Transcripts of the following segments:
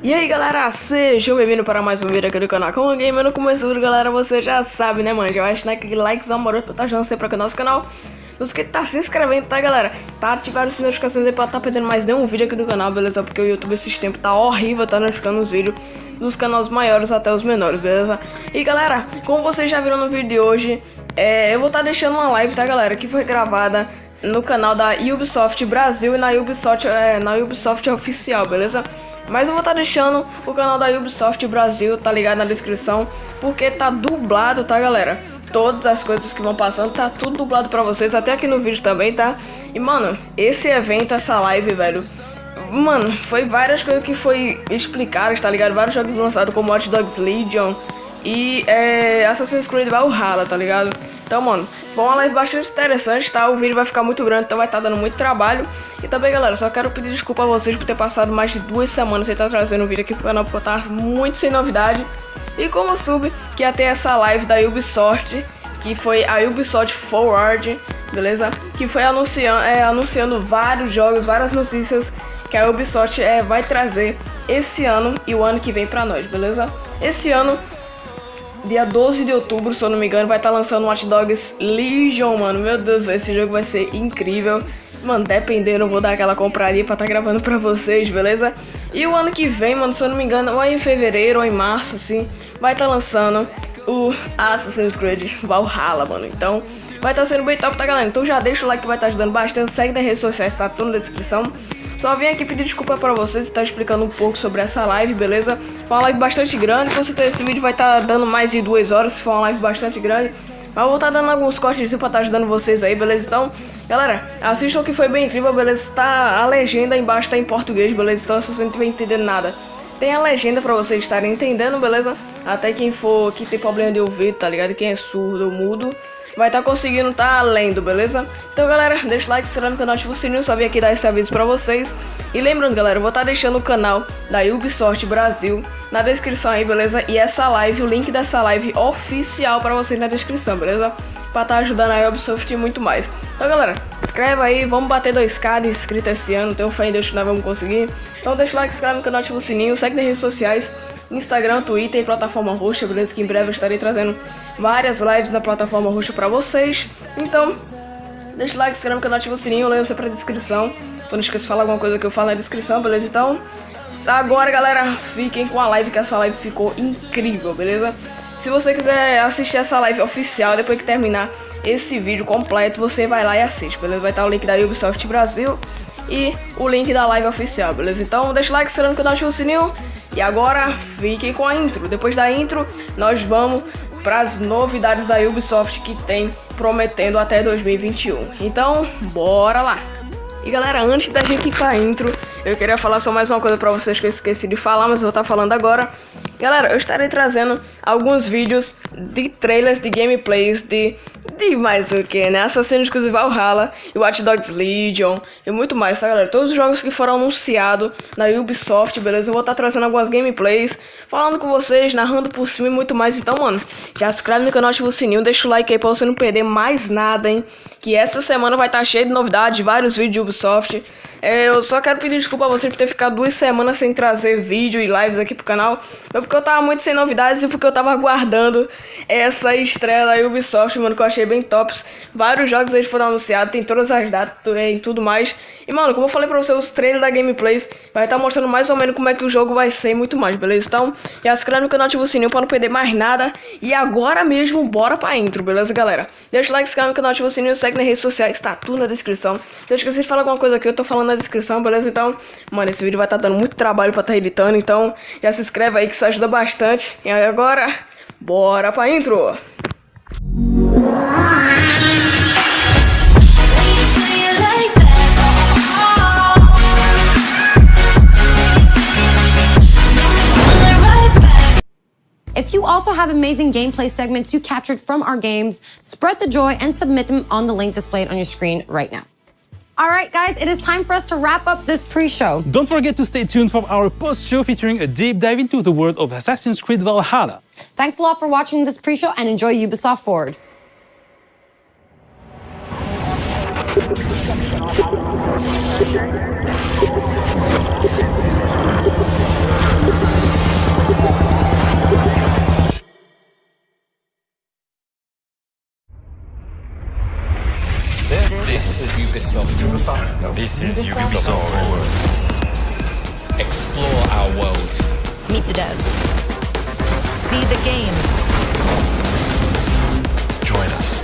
E aí galera, sejam bem-vindos para mais um vídeo aqui do canal. Como game no começo, galera, você já sabe, né, mano? Já vai deixar aquele likezão amoroso pra estar ajudando sempre aqui no nosso canal. Não esqueça de estar se inscrevendo, tá, galera? Tá ativando as notificações aí pra estar perdendo mais nenhum vídeo aqui do canal, beleza? Porque o YouTube esses tempos tá horrível, tá notificando os vídeos dos canais maiores até os menores, beleza? E galera, como vocês já viram no vídeo de hoje, eu vou estar deixando uma live, tá, galera? Que foi gravada no canal da Ubisoft Brasil e na Ubisoft oficial, beleza? Mas eu vou estar deixando o canal da Ubisoft Brasil, tá ligado, na descrição, porque tá dublado, tá, galera? Todas as coisas que vão passando, tá tudo dublado pra vocês, até aqui no vídeo também, tá? E, mano, esse evento, essa live, velho, mano, foi várias coisas que foi explicadas, tá ligado? Vários jogos lançados como Watch Dogs Legion e Assassin's Creed Valhalla, tá ligado? Então, mano, foi uma live bastante interessante, tá? O vídeo vai ficar muito grande, então vai estar dando muito trabalho. E também, galera, só quero pedir desculpa a vocês por ter passado mais de 2 semanas sem estar trazendo um vídeo aqui pro canal, porque eu tava muito sem novidade. E como eu soube que ia ter essa live da Ubisoft, que foi a Ubisoft Forward, beleza? Que foi anunciando vários jogos, várias notícias que a Ubisoft vai trazer esse ano e o ano que vem pra nós, beleza? Esse ano, dia 12 de outubro, se eu não me engano, vai estar lançando Watch Dogs Legion, mano. Meu Deus, esse jogo vai ser incrível. Mano, dependendo, eu vou dar aquela compraria pra estar gravando pra vocês, beleza? E o ano que vem, mano, se eu não me engano, ou é em fevereiro ou em março, assim, vai estar lançando o Assassin's Creed Valhalla, mano. Então, vai estar sendo bem top, tá, galera? Então já deixa o like que vai estar ajudando bastante. Segue nas redes sociais, tá tudo na descrição. Só vim aqui pedir desculpa pra vocês e estar explicando um pouco sobre essa live, beleza? Foi uma live bastante grande, com certeza esse vídeo vai estar dando mais de 2 horas, se for uma live bastante grande. Mas eu vou estar dando alguns cortes pra estar ajudando vocês aí, beleza? Então, galera, assistam que foi bem incrível, beleza? Tá, a legenda aí embaixo tá em português, beleza? Então, se você não estiver entendendo nada, tem a legenda pra vocês estarem entendendo, beleza? Até quem tem problema de ouvir, tá ligado? Quem é surdo ou mudo vai estar conseguindo tá lendo, beleza? Então, galera, deixa o like, se inscreve no canal, ativa o sininho, só vim aqui dar esse aviso pra vocês. E lembrando, galera, eu vou estar deixando o canal da Ubisoft Brasil na descrição aí, beleza? E essa live, o link dessa live oficial pra vocês na descrição, beleza? Pra estar ajudando a Ubisoft e muito mais. Então, galera, se inscreve aí, vamos bater 2k de inscritos esse ano, tenho fé em Deus que nós vamos conseguir. Então deixa o like, se inscreve no canal, ativa o sininho, segue nas redes sociais, Instagram, Twitter e plataforma roxa, beleza? Que em breve eu estarei trazendo várias lives na plataforma roxa pra vocês. Então, deixa o like, se inscreve no canal, ativa o sininho, leia sempre a descrição. Não esqueça de falar alguma coisa que eu falo na descrição, beleza? Então, agora, galera, fiquem com a live, que essa live ficou incrível, beleza? Se você quiser assistir essa live oficial, depois que terminar esse vídeo completo, você vai lá e assiste, beleza? Vai estar o link da Ubisoft Brasil e o link da live oficial, beleza? Então, deixa o like, se inscreve no canal, ativa o sininho. E agora, fiquem com a intro. Depois da intro, nós vamos para as novidades da Ubisoft que tem prometendo até 2021. Então, bora lá! E galera, antes da gente ir pra intro, eu queria falar só mais uma coisa pra vocês que eu esqueci de falar, mas eu vou estar falando agora. Galera, eu estarei trazendo alguns vídeos de trailers, de gameplays, de mais o que, né? Assassin's Creed Valhalla e Watch Dogs Legion e muito mais, tá, galera? Todos os jogos que foram anunciados na Ubisoft, beleza? Eu vou estar trazendo algumas gameplays, falando com vocês, narrando por cima e muito mais. Então, mano, já se inscreve no canal, ativa o sininho, deixa o like aí pra você não perder mais nada, hein? Que essa semana vai estar cheio de novidades, vários vídeos de Ubisoft. Eu só quero pedir desculpa a vocês por ter ficado 2 semanas sem trazer vídeo e lives aqui pro canal. Foi porque eu tava muito sem novidades e porque eu tava aguardando essa estreia da Ubisoft, mano, que eu achei bem tops. Vários jogos aí foram anunciados, tem todas as datas e tudo mais. E, mano, como eu falei pra vocês, os trailers da gameplays vai estar mostrando mais ou menos como é que o jogo vai ser e muito mais, beleza? Então, já se inscreve no canal, ativa o sininho pra não perder mais nada. E agora mesmo, bora pra intro, beleza, galera? Deixa o like, se inscreve no canal, ativa o sininho, segue nas redes sociais, tá tudo na descrição. Se eu esqueci de falar alguma coisa aqui, eu tô falando na descrição, beleza? Então, mano, esse vídeo vai estar dando muito trabalho pra estar editando, então já se inscreve aí que isso ajuda bastante. E agora, bora pra intro! If you also have amazing gameplay segments you captured from our games, spread the joy and submit them on the link displayed on your screen right now. All right, guys, it is time for us to wrap up this pre-show. Don't forget to stay tuned for our post-show featuring a deep dive into the world of Assassin's Creed Valhalla. Thanks a lot for watching this pre-show and enjoy Ubisoft Forward. This is Ubisoft Forward. Explore our worlds. Meet the devs. See the games. Join us.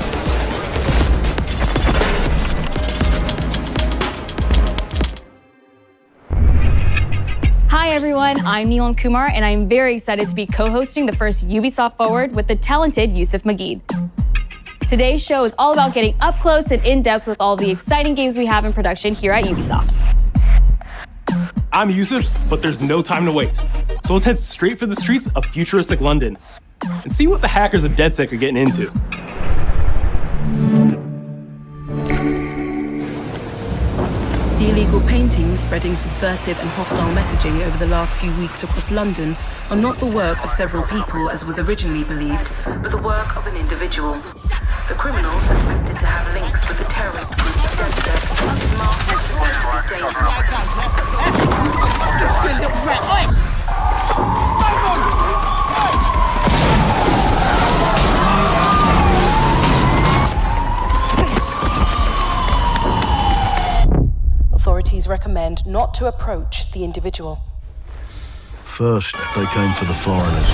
Hi everyone, I'm Neelam Kumar and I'm very excited to be co-hosting the first Ubisoft Forward with the talented Yusuf Mageed. Today's show is all about getting up close and in-depth with all the exciting games we have in production here at Ubisoft. I'm Yusuf, but there's no time to waste. So let's head straight for the streets of futuristic London and see what the hackers of DedSec are getting into. The illegal paintings spreading subversive and hostile messaging over the last few weeks across London are not the work of several people as was originally believed, but the work of an individual. The criminal, suspected to have links with the terrorist group DedSec, is masked as supposed to be dangerous. Authorities recommend not to approach the individual. First, they came for the foreigners,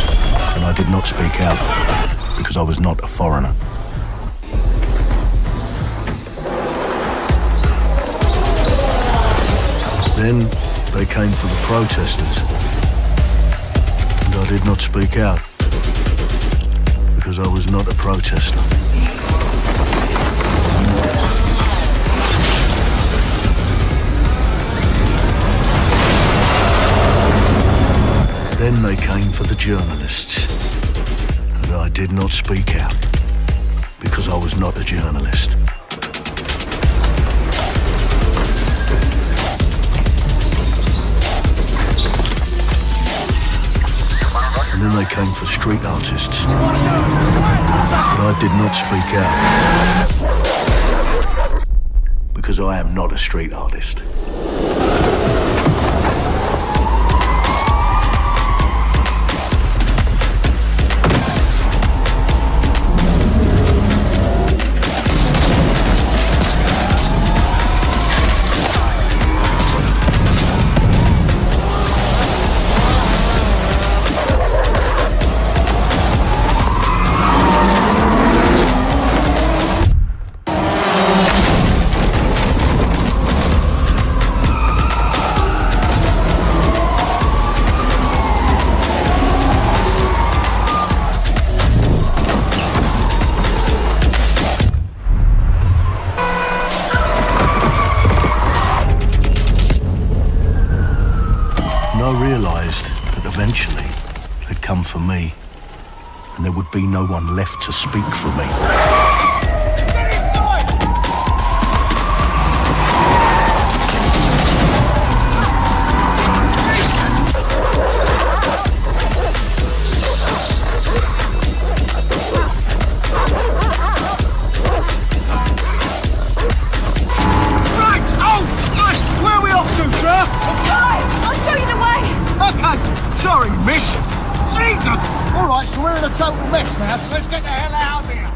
and I did not speak out because I was not a foreigner. Then they came for the protesters, and I did not speak out because I was not a protester. Then they came for the journalists, and I did not speak out because I was not a journalist. And then they came for street artists, but I did not speak out because I am not a street artist. Eventually, they'd come for me, and there would be no one left to speak for me. Right! Oh! Nice! Where are we off to, sir? Let's go! I'll show you the way! Okay, sorry, miss. Jesus! All right, so we're in a total mess now, so let's get the hell out of here.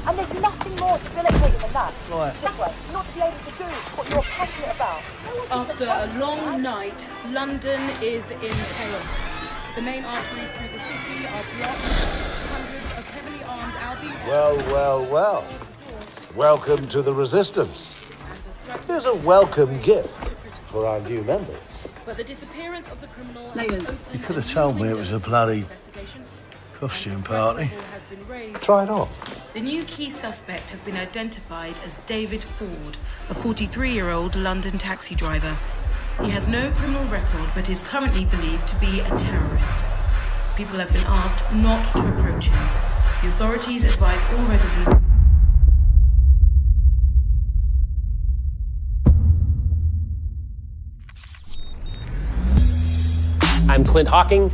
And there's nothing more debilitating than that. Right. This way, not to be able to do what you're passionate about. After a long night, London is in chaos. The main arteries through the city are blocked. Hundreds of heavily armed Albion... Well. Welcome to the Resistance. There's a welcome gift for our new members. But the disappearance of the criminal... You could have told me it was a bloody costume party. Try it on. The new key suspect has been identified as David Ford, a 43-year-old London taxi driver. He has no criminal record, but is currently believed to be a terrorist. People have been asked not to approach him. The authorities advise all residents... I'm Clint Hawking.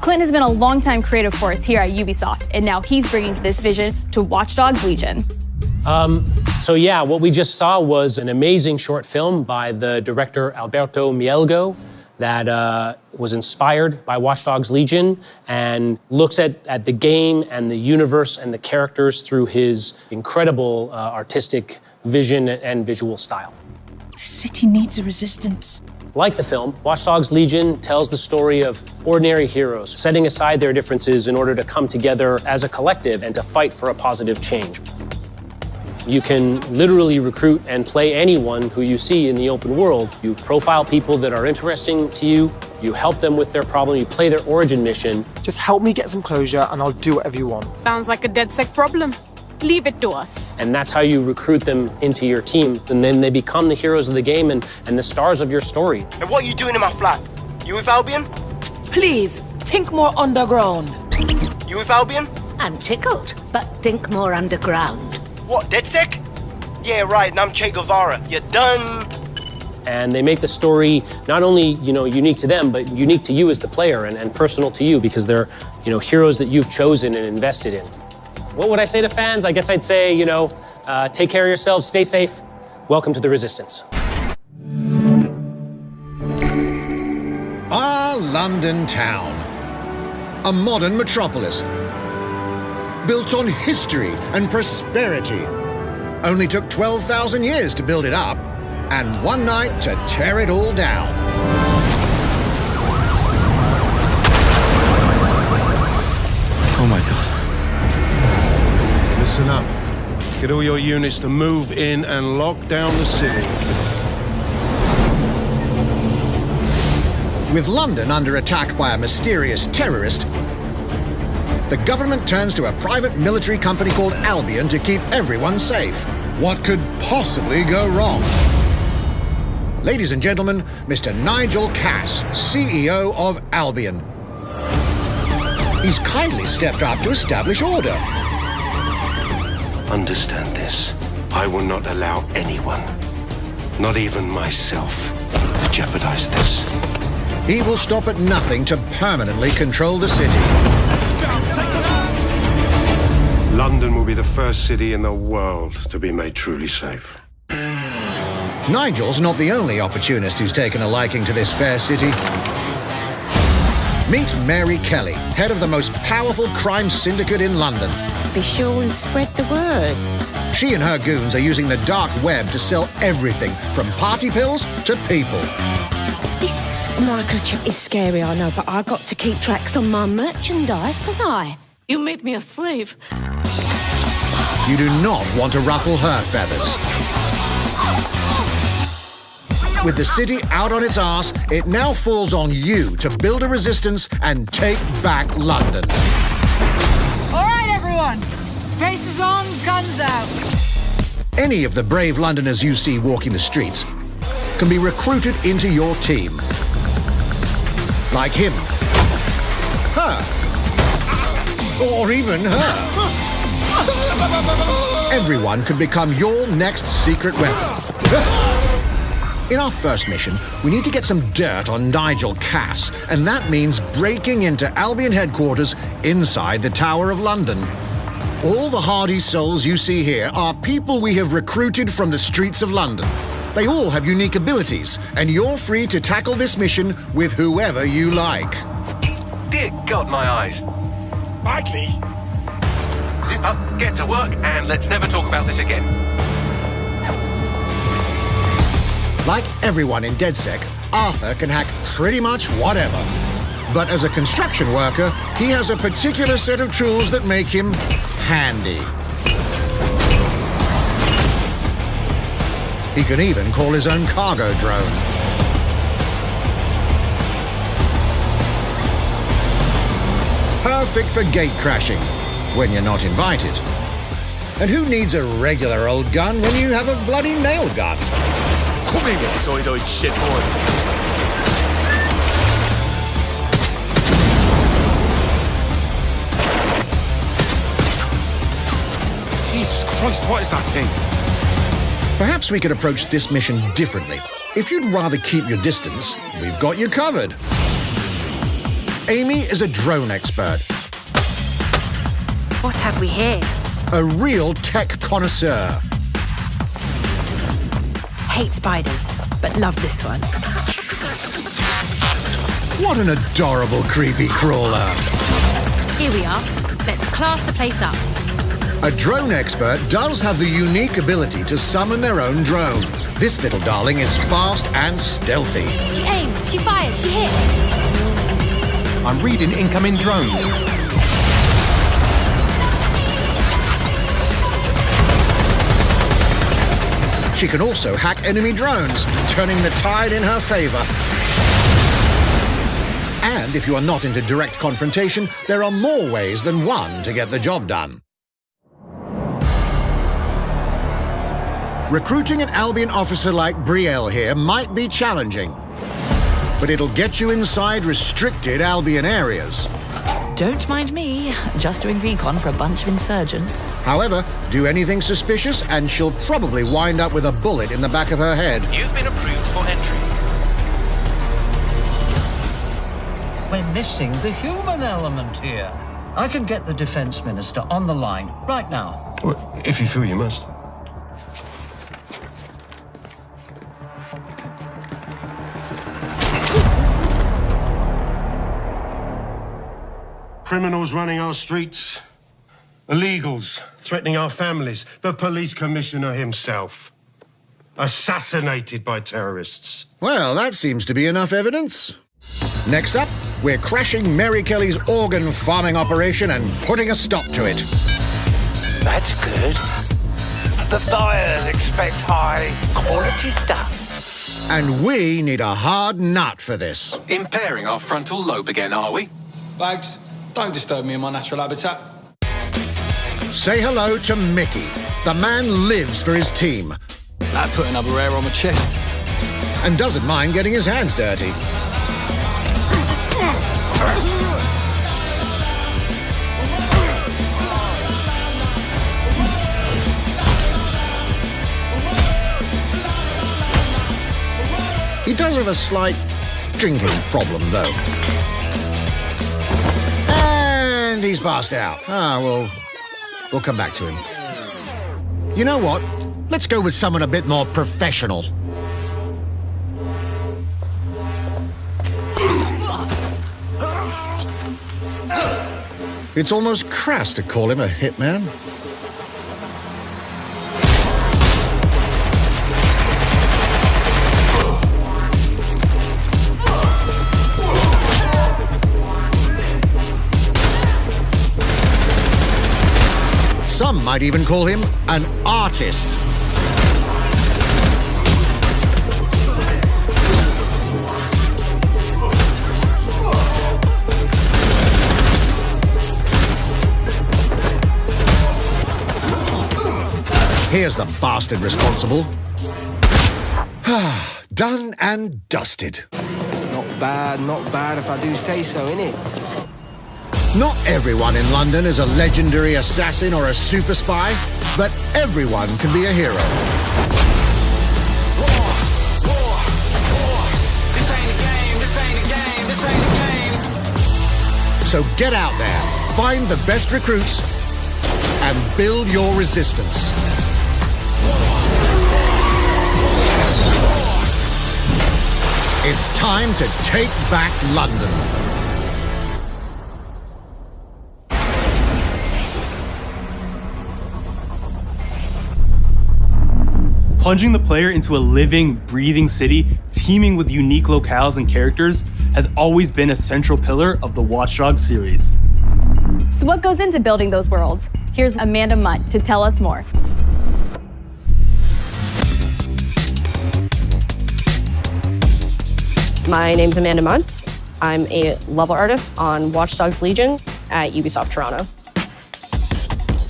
Clint has been a longtime creative force here at Ubisoft, and now he's bringing this vision to Watch Dogs Legion. So what we just saw was an amazing short film by the director Alberto Mielgo. that was inspired by Watch Dogs Legion and looks at the game and the universe and the characters through his incredible artistic vision and visual style. The city needs a resistance. Like the film, Watch Dogs Legion tells the story of ordinary heroes setting aside their differences in order to come together as a collective and to fight for a positive change. You can literally recruit and play anyone who you see in the open world. You profile people that are interesting to you, you help them with their problem, you play their origin mission. Just help me get some closure and I'll do whatever you want. Sounds like a DedSec problem. Leave it to us. And that's how you recruit them into your team. And then they become the heroes of the game and the stars of your story. And what are you doing in my flat? You with Albion? Please, think more underground. You with Albion? I'm tickled, but think more underground. What, DedSec? Yeah, right, and I'm Che Guevara. You're done. And they make the story not only, unique to them, but unique to you as the player and personal to you because they're, heroes that you've chosen and invested in. What would I say to fans? I guess I'd say, take care of yourselves, stay safe. Welcome to the Resistance. Our London town. A modern metropolis. Built on history and prosperity. Only took 12,000 years to build it up, and one night to tear it all down. Oh my God. Listen up. Get all your units to move in and lock down the city. With London under attack by a mysterious terrorist, the government turns to a private military company called Albion to keep everyone safe. What could possibly go wrong? Ladies and gentlemen, Mr. Nigel Cass, CEO of Albion. He's kindly stepped up to establish order. Understand this. I will not allow anyone, not even myself, to jeopardize this. He will stop at nothing to permanently control the city. London will be the first city in the world to be made truly safe. Nigel's not the only opportunist who's taken a liking to this fair city. Meet Mary Kelly, head of the most powerful crime syndicate in London. Be sure and spread the word. She and her goons are using the dark web to sell everything from party pills to people. This microchip is scary, I know, but I got to keep tracks on my merchandise, don't I? You made me a slave. You do not want to ruffle her feathers. With the city out on its arse, it now falls on you to build a resistance and take back London. All right, everyone. Faces on, guns out. Any of the brave Londoners you see walking the streets can be recruited into your team. Like him. Her. Or even her. Everyone could become your next secret weapon. In our first mission, we need to get some dirt on Nigel Cass, and that means breaking into Albion headquarters inside the Tower of London. All the hardy souls you see here are people we have recruited from the streets of London. They all have unique abilities, and you're free to tackle this mission with whoever you like. Dear God, my eyes. Likely. Zip up, get to work, and let's never talk about this again. Like everyone in DedSec, Arthur can hack pretty much whatever. But as a construction worker, he has a particular set of tools that make him handy. He can even call his own cargo drone. Perfect for gate crashing, when you're not invited. And who needs a regular old gun when you have a bloody nail gun? Come here, you soidoid shitboy. Jesus Christ, what is that thing? Perhaps we could approach this mission differently. If you'd rather keep your distance, we've got you covered. Amy is a drone expert. What have we here? A real tech connoisseur. Hate spiders, but love this one. What an adorable creepy crawler. Here we are. Let's class the place up. A drone expert does have the unique ability to summon their own drone. This little darling is fast and stealthy. She aims, she fires, she hits. I'm reading incoming drones. She can also hack enemy drones, turning the tide in her favor. And if you are not into direct confrontation, there are more ways than one to get the job done. Recruiting an Albion officer like BRAWHHALLA here might be challenging, but it'll get you inside restricted Albion areas. Don't mind me, just doing recon for a bunch of insurgents. However, do anything suspicious and she'll probably wind up with a bullet in the back of her head. You've been approved for entry. We're missing the human element here. I can get the Defence Minister on the line right now. Well, if you feel you must. Criminals running our streets, illegals threatening our families, the police commissioner himself, assassinated by terrorists. Well, that seems to be enough evidence. Next up, we're crashing Mary Kelly's organ farming operation and putting a stop to it. That's good. The buyers expect high quality stuff. And we need a hard nut for this. Impairing our frontal lobe again, are we? Bags, don't disturb me in my natural habitat. Say hello to Mickey. The man lives for his team. That put another hair on my chest. And doesn't mind getting his hands dirty. He does have a slight drinking problem, though. And he's passed out. We'll come back to him. You know what? Let's go with someone a bit more professional. It's almost crass to call him a hitman. Some might even call him an artist. Here's the bastard responsible. Done and dusted. Not bad if I do say so, innit? Not everyone in London is a legendary assassin or a super spy, but everyone can be a hero. So get out there, find the best recruits, and build your resistance. It's time to take back London. Plunging the player into a living, breathing city teeming with unique locales and characters has always been a central pillar of the Watch Dogs series. So what goes into building those worlds? Here's Amanda Mutt to tell us more. My name's Amanda Munt. I'm a level artist on Watch Dogs Legion at Ubisoft Toronto.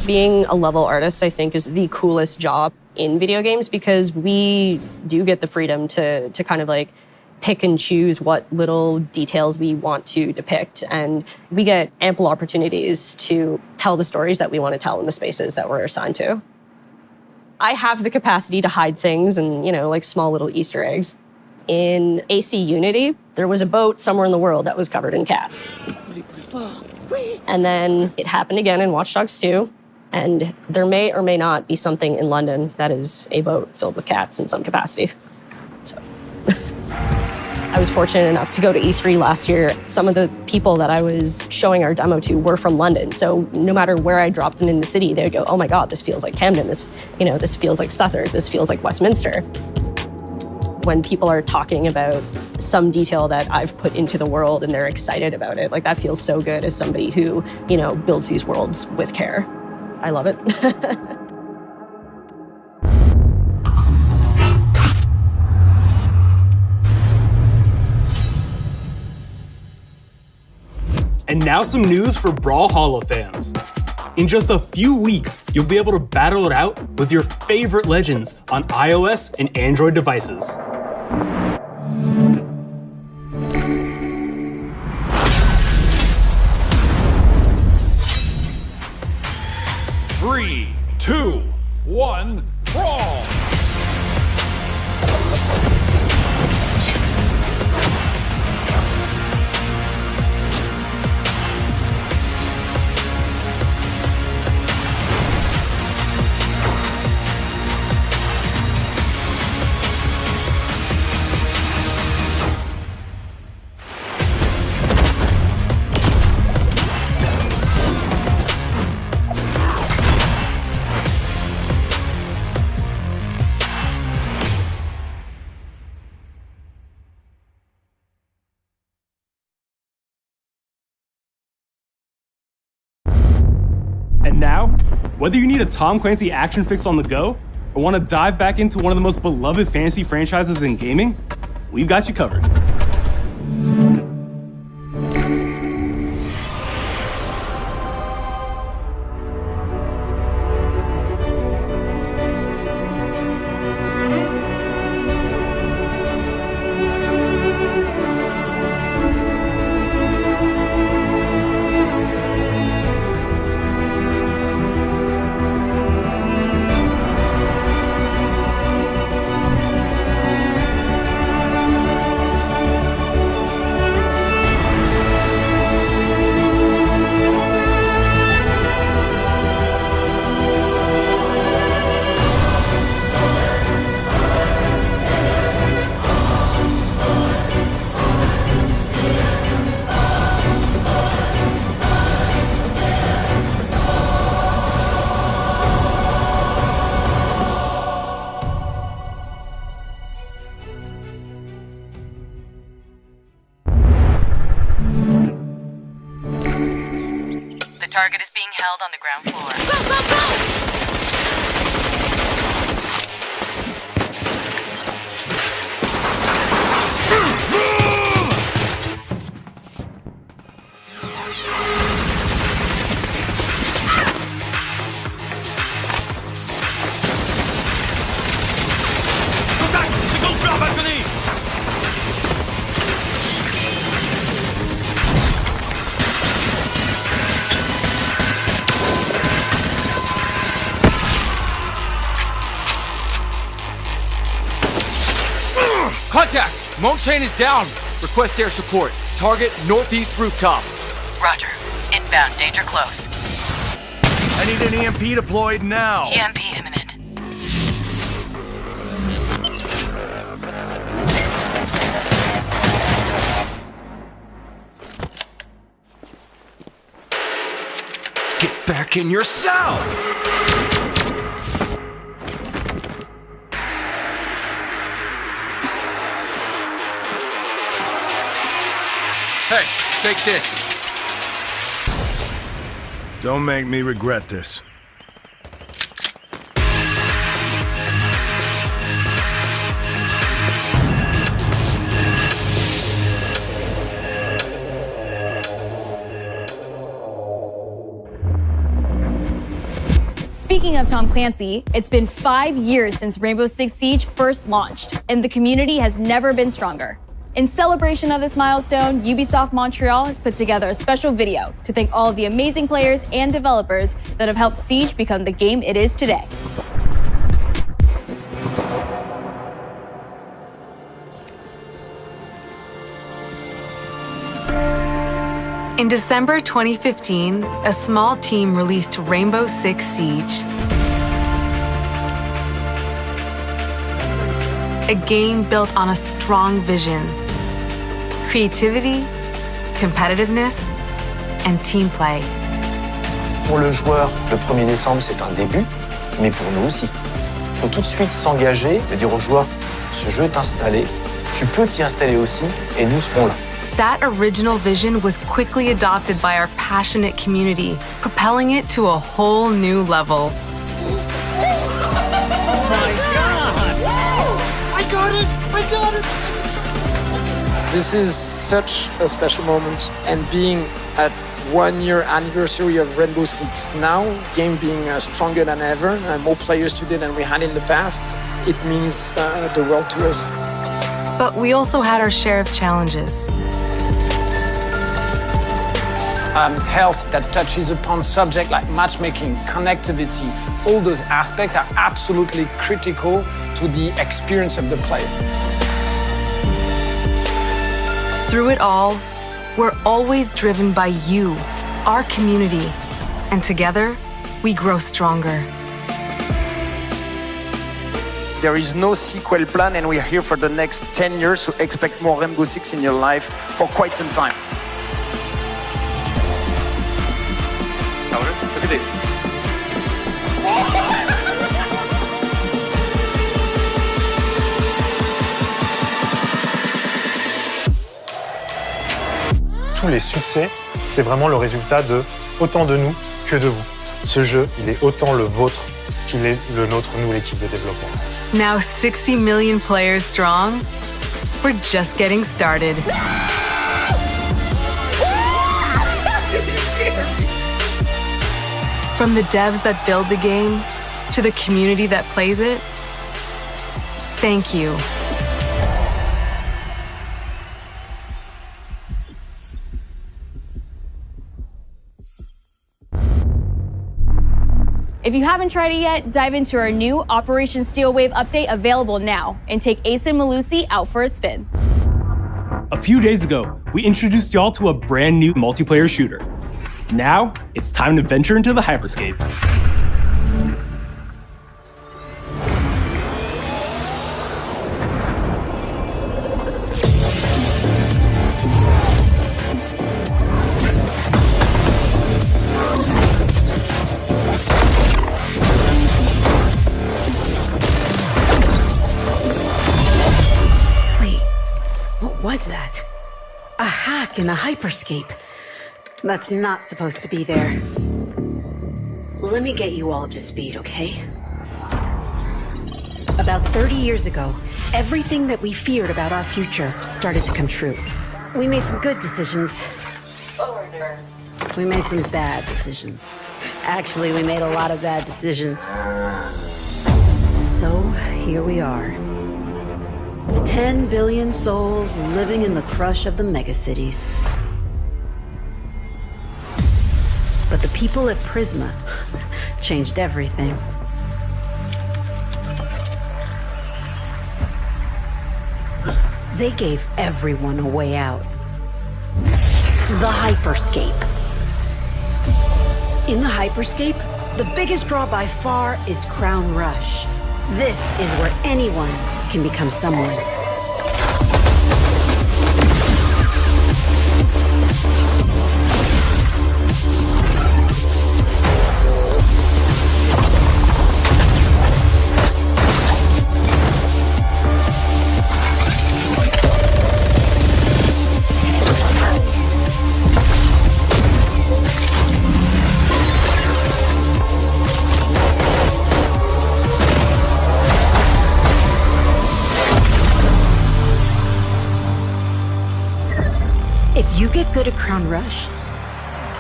Being a level artist, I think, is the coolest job in video games because we do get the freedom to kind of like pick and choose what little details we want to depict. And we get ample opportunities to tell the stories that we want to tell in the spaces that we're assigned to. I have the capacity to hide things and, you know, like small little Easter eggs. In AC Unity, there was a boat somewhere in the world that was covered in cats. And then it happened again in Watch Dogs 2. And there may or may not be something in London that is a boat filled with cats in some capacity. So. I was fortunate enough to go to E3 last year. Some of the people that I was showing our demo to were from London. So no matter where I dropped them in the city, they'd go, oh my God, this feels like Camden. This feels like Southwark. This feels like Westminster. When people are talking about some detail that I've put into the world and they're excited about it, like that feels so good as somebody who, builds these worlds with care. I love it. And now some news for BRAWHHALLA fans. In just a few weeks, you'll be able to battle it out with your favorite legends on iOS and Android devices. Three, two, one, brawl! And now, whether you need a Tom Clancy action fix on the go, or want to dive back into one of the most beloved fantasy franchises in gaming, we've got you covered. Target is being held on the ground floor. Go, go, go! Contact! C'est gonflé en balcony! Contact! Moan chain is down. Request air support. Target northeast rooftop. Roger. Inbound. Danger close. I need an EMP deployed now. EMP imminent. Get back in your cell! Hey, take this. Don't make me regret this. Speaking of Tom Clancy, it's been 5 years since Rainbow Six Siege first launched, and the community has never been stronger. In celebration of this milestone, Ubisoft Montreal has put together a special video to thank all of the amazing players and developers that have helped Siege become the game it is today. In December 2015, a small team released Rainbow Six Siege. A game built on a strong vision, creativity, competitiveness, and team play. Pour le joueur, le 1er décembre, c'est un début, mais pour nous aussi. Il faut tout de suite s'engager et dire aux joueurs, ce jeu est installé, tu peux t'y installer aussi, et nous serons là. That original vision was quickly adopted by our passionate community, propelling it to a whole new level. I got it! This is such a special moment, and being at 1 year anniversary of Rainbow Six now, game being stronger than ever, more players today than we had in the past, it means the world to us. But we also had our share of challenges. Health that touches upon subjects like matchmaking, connectivity, all those aspects are absolutely critical to the experience of the player. Through it all, we're always driven by you, our community, and together, we grow stronger. There is no sequel plan, and we're here for the next 10 years, so expect more Rainbow Six in your life for quite some time. Look at this. Tous les succès, c'est vraiment le résultat de autant de nous que de vous. Ce jeu, il est autant le vôtre qu'il est le nôtre, nous, l'équipe de développement. Now 60 million players strong, we're just getting started. From the devs that build the game to the community that plays it, thank you. If you haven't tried it yet, dive into our new Operation Steel Wave update available now and take Ace and Malusi out for a spin. A few days ago, we introduced y'all to a brand new multiplayer shooter. Now, it's time to venture into the hyperscape. What was that? A hack in the hyperscape. That's not supposed to be there. Let me get you all up to speed, okay? About 30 years ago, everything that we feared about our future started to come true. We made some good decisions. We made some bad decisions. Actually, we made a lot of bad decisions. So, here we are. 10 billion souls living in the crush of the megacities. But the people at Prisma changed everything. They gave everyone a way out. The hyperscape. In the hyperscape, the biggest draw by far is Crown Rush. This is where anyone can become someone. If you get good at Crown Rush,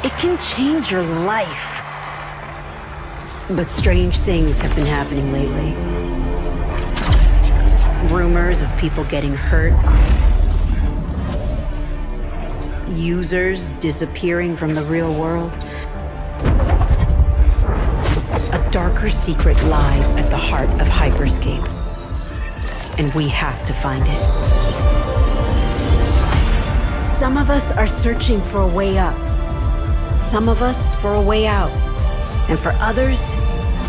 it can change your life. But strange things have been happening lately. Rumors of people getting hurt. Users disappearing from the real world. A darker secret lies at the heart of Hyperscape. And we have to find it. Some of us are searching for a way up. Some of us for a way out. And for others,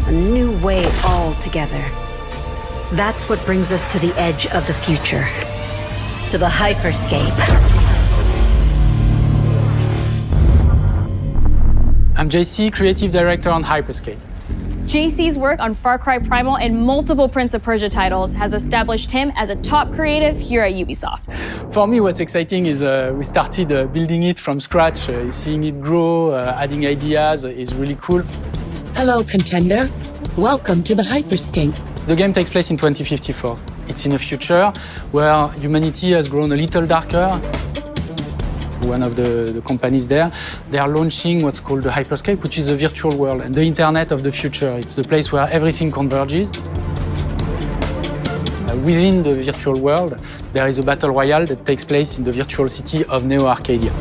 a new way altogether. That's what brings us to the edge of the future. To the hyperscape. I'm JC, Creative Director on Hyperscape. JC's work on Far Cry Primal and multiple Prince of Persia titles has established him as a top creative here at Ubisoft. For me, what's exciting is we started building it from scratch. Seeing it grow, adding ideas is really cool. Hello, contender. Welcome to the Hyperscape. The game takes place in 2054. It's in a future where humanity has grown a little darker. One of the companies there, they are launching what's called the Hyperscape, which is a virtual world and the internet of the future. It's the place where everything converges. Within the virtual world, there is a battle royale that takes place in the virtual city of Neo Arcadia.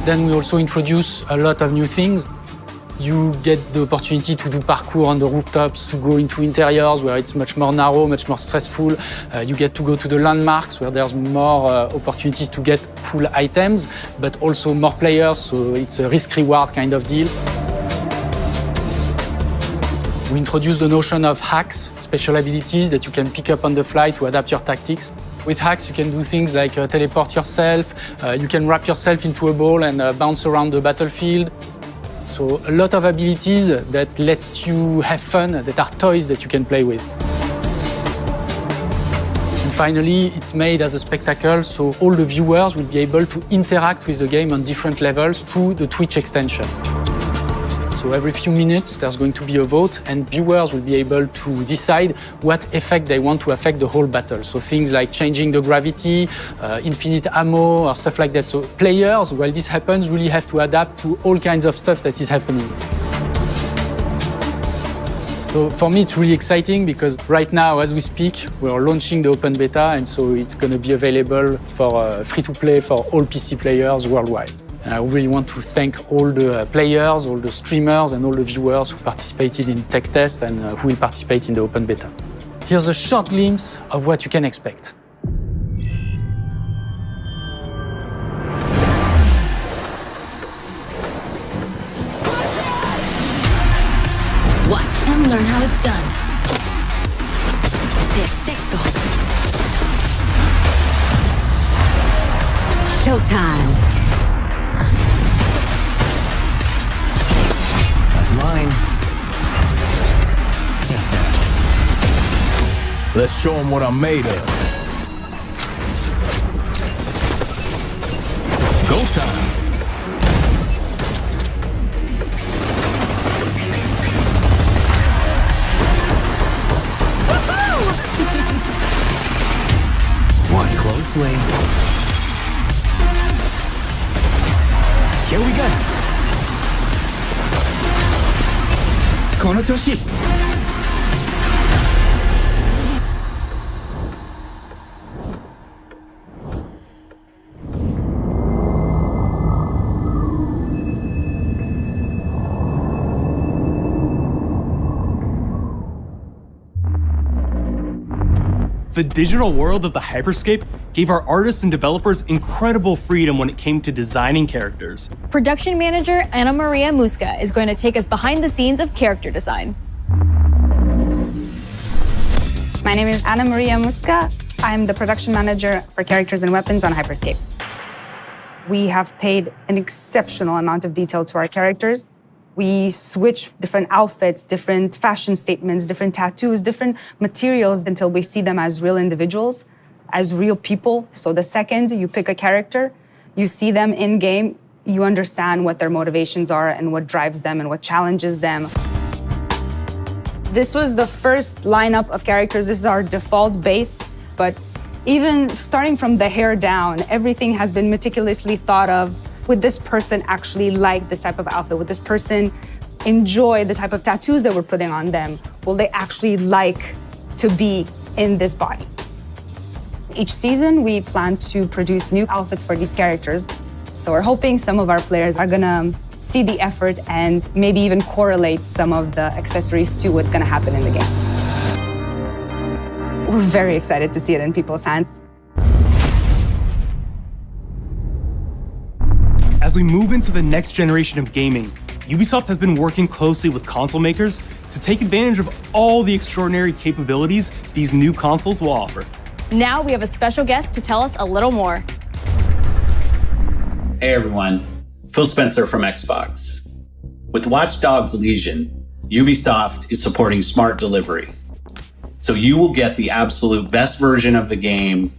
Then we also introduce a lot of new things. You get the opportunity to do parkour on the rooftops, to go into interiors where it's much more narrow, much more stressful. You get to go to the landmarks where there's more opportunities to get cool items, but also more players, so it's a risk-reward kind of deal. We introduce the notion of hacks, special abilities that you can pick up on the fly to adapt your tactics. With hacks, you can do things like teleport yourself, you can wrap yourself into a ball and bounce around the battlefield. So a lot of abilities that let you have fun, that are toys that you can play with. And finally, it's made as a spectacle, so all the viewers will be able to interact with the game on different levels through the Twitch extension. So every few minutes, there's going to be a vote, and viewers will be able to decide what effect they want to affect the whole battle. So things like changing the gravity, infinite ammo, or stuff like that. So players, while this happens, really have to adapt to all kinds of stuff that is happening. So for me, it's really exciting because right now, as we speak, we're launching the open beta, and so it's going to be available for free-to-play for all PC players worldwide. And I really want to thank all the players, all the streamers, and all the viewers who participated in tech test and who will participate in the open beta. Here's a short glimpse of what you can expect. Watch and learn how it's done. Perfecto. Showtime. Mine. Let's show them what I'm made of. Go time. Watch closely. Here we go. この調子。The digital world of the Hyperscape gave our artists and developers incredible freedom when it came to designing characters. Production manager Ana Maria Musca is going to take us behind the scenes of character design. My name is Ana Maria Musca. I'm the production manager for characters and weapons on Hyperscape. We have paid an exceptional amount of detail to our characters. We switch different outfits, different fashion statements, different tattoos, different materials until we see them as real individuals, as real people. So the second you pick a character, you see them in game, you understand what their motivations are and what drives them and what challenges them. This was the first lineup of characters. This is our default base, but even starting from the hair down, everything has been meticulously thought of. Would this person actually like this type of outfit? Would this person enjoy the type of tattoos that we're putting on them? Will they actually like to be in this body? Each season, we plan to produce new outfits for these characters. So we're hoping some of our players are gonna see the effort and maybe even correlate some of the accessories to what's gonna happen in the game. We're very excited to see it in people's hands. As we move into the next generation of gaming, Ubisoft has been working closely with console makers to take advantage of all the extraordinary capabilities these new consoles will offer. Now we have a special guest to tell us a little more. Hey everyone, Phil Spencer from Xbox. With Watch Dogs Legion, Ubisoft is supporting smart delivery. So you will get the absolute best version of the game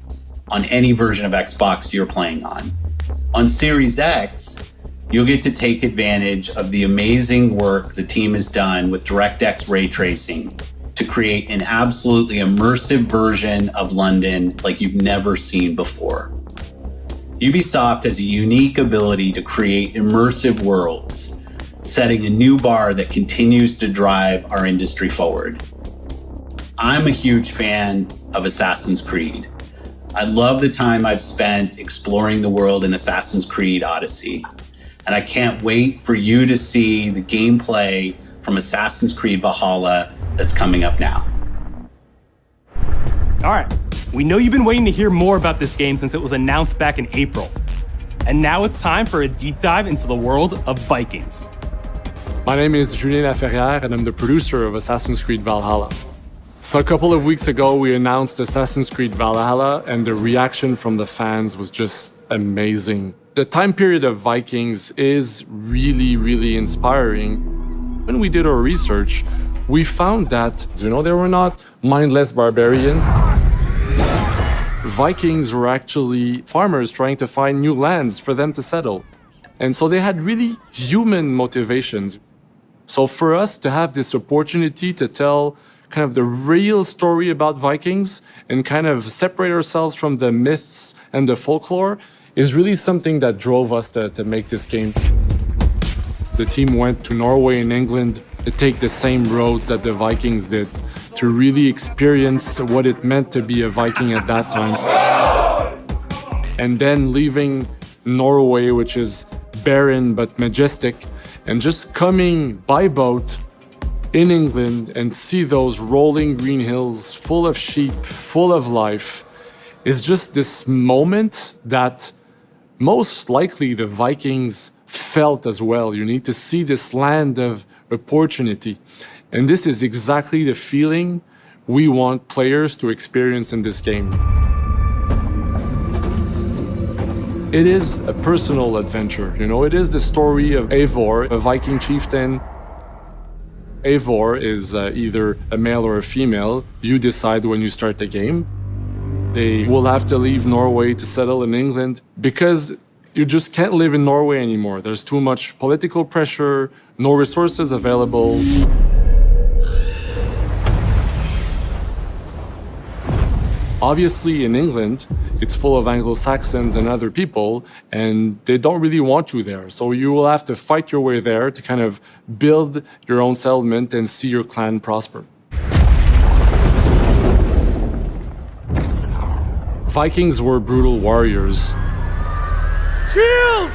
on any version of Xbox you're playing on. On Series X, you'll get to take advantage of the amazing work the team has done with DirectX ray tracing to create an absolutely immersive version of London like you've never seen before. Ubisoft has a unique ability to create immersive worlds, setting a new bar that continues to drive our industry forward. I'm a huge fan of Assassin's Creed. I love the time I've spent exploring the world in Assassin's Creed Odyssey, and I can't wait for you to see the gameplay from Assassin's Creed Valhalla that's coming up now. All right, we know you've been waiting to hear more about this game since it was announced back in April. And now it's time for a deep dive into the world of Vikings. My name is Julien Laferrière, and I'm the producer of Assassin's Creed Valhalla. So a couple of weeks ago, we announced Assassin's Creed Valhalla, and the reaction from the fans was just amazing. The time period of Vikings is really, really inspiring. When we did our research, we found that, they were not mindless barbarians. Vikings were actually farmers trying to find new lands for them to settle. And so they had really human motivations. So for us to have this opportunity to tell kind of the real story about Vikings and kind of separate ourselves from the myths and the folklore is really something that drove us to make this game. The team went to Norway and England to take the same roads that the Vikings did, to really experience what it meant to be a Viking at that time. And then leaving Norway, which is barren but majestic, and just coming by boat in England and see those rolling green hills full of sheep, full of life, is just this moment that most likely the Vikings felt as well. You need to see this land of opportunity. And this is exactly the feeling we want players to experience in this game. It is a personal adventure, it is the story of Eivor, a Viking chieftain. Eivor is either a male or a female. You decide when you start the game. They will have to leave Norway to settle in England because you just can't live in Norway anymore. There's too much political pressure, no resources available. Obviously, in England, it's full of Anglo-Saxons and other people, and they don't really want you there. So you will have to fight your way there to kind of build your own settlement and see your clan prosper. Vikings were brutal warriors. Shields!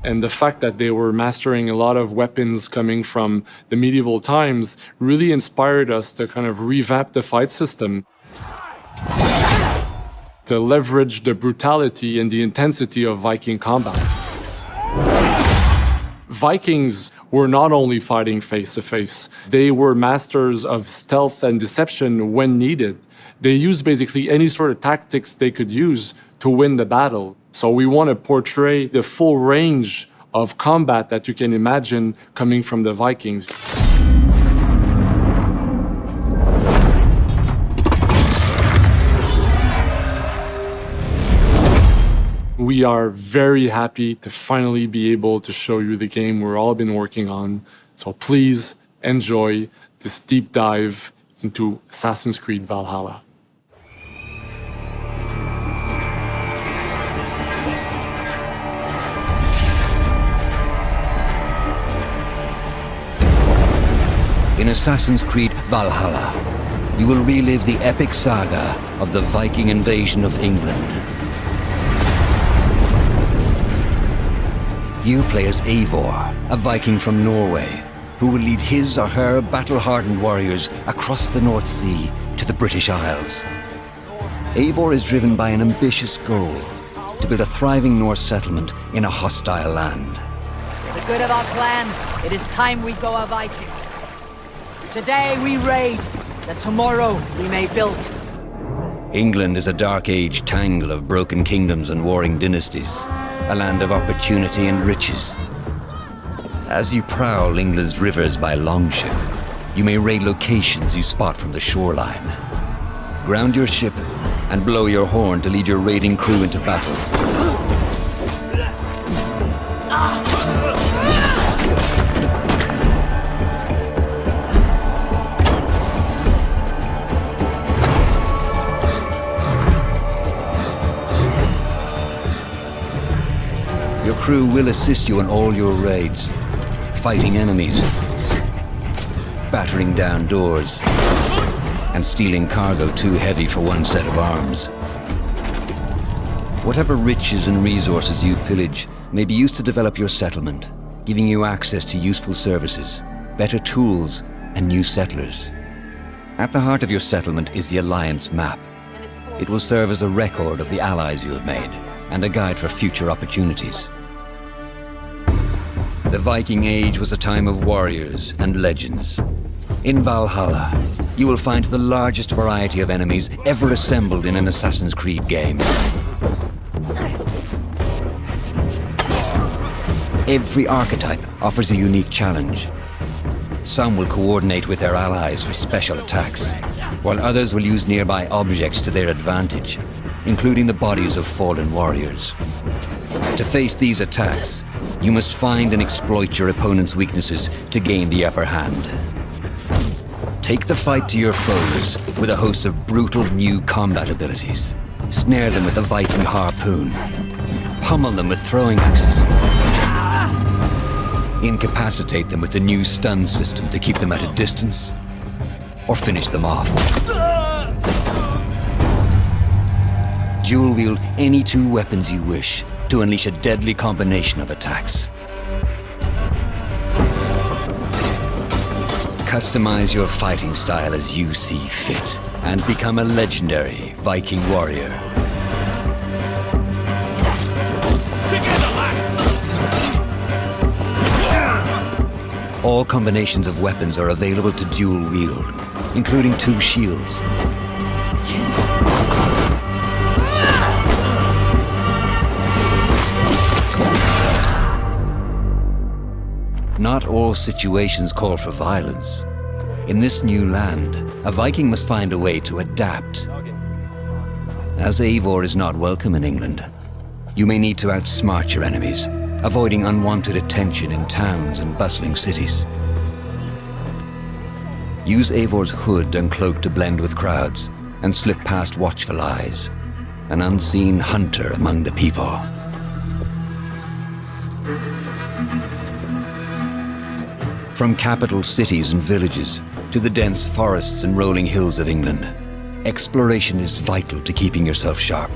And the fact that they were mastering a lot of weapons coming from the medieval times really inspired us to kind of revamp the fight system, to leverage the brutality and the intensity of Viking combat. Vikings were not only fighting face-to-face, they were masters of stealth and deception when needed. They used basically any sort of tactics they could use to win the battle. So we want to portray the full range of combat that you can imagine coming from the Vikings. We are very happy to finally be able to show you the game we've all been working on. So please enjoy this deep dive into Assassin's Creed Valhalla. In Assassin's Creed Valhalla, you will relive the epic saga of the Viking invasion of England. You play as Eivor, a Viking from Norway, who will lead his or her battle-hardened warriors across the North Sea to the British Isles. Eivor is driven by an ambitious goal, to build a thriving Norse settlement in a hostile land. For the good of our clan, it is time we go a Viking. Today we raid that tomorrow we may build. England is a dark age tangle of broken kingdoms and warring dynasties, a land of opportunity and riches. As you prowl England's rivers by longship, you may raid locations you spot from the shoreline. Ground your ship and blow your horn to lead your raiding crew into battle. Your crew will assist you in all your raids, fighting enemies, battering down doors, and stealing cargo too heavy for one set of arms. Whatever riches and resources you pillage may be used to develop your settlement, giving you access to useful services, better tools, and new settlers. At the heart of your settlement is the Alliance map. It will serve as a record of the allies you have made, and a guide for future opportunities. The Viking Age was a time of warriors and legends. In Valhalla, you will find the largest variety of enemies ever assembled in an Assassin's Creed game. Every archetype offers a unique challenge. Some will coordinate with their allies for special attacks, while others will use nearby objects to their advantage, including the bodies of fallen warriors. To face these attacks, you must find and exploit your opponent's weaknesses to gain the upper hand. Take the fight to your foes with a host of brutal new combat abilities. Snare them with a Viking harpoon. Pummel them with throwing axes. Incapacitate them with the new stun system to keep them at a distance, or finish them off. Dual wield any two weapons you wish to unleash a deadly combination of attacks. Customize your fighting style as you see fit, and become a legendary Viking warrior. All combinations of weapons are available to dual wield, including two shields. Not all situations call for violence. In this new land, a Viking must find a way to adapt. As Eivor is not welcome in England, you may need to outsmart your enemies, avoiding unwanted attention in towns and bustling cities. Use Eivor's hood and cloak to blend with crowds, and slip past watchful eyes, an unseen hunter among the people. From capital cities and villages to the dense forests and rolling hills of England, exploration is vital to keeping yourself sharp.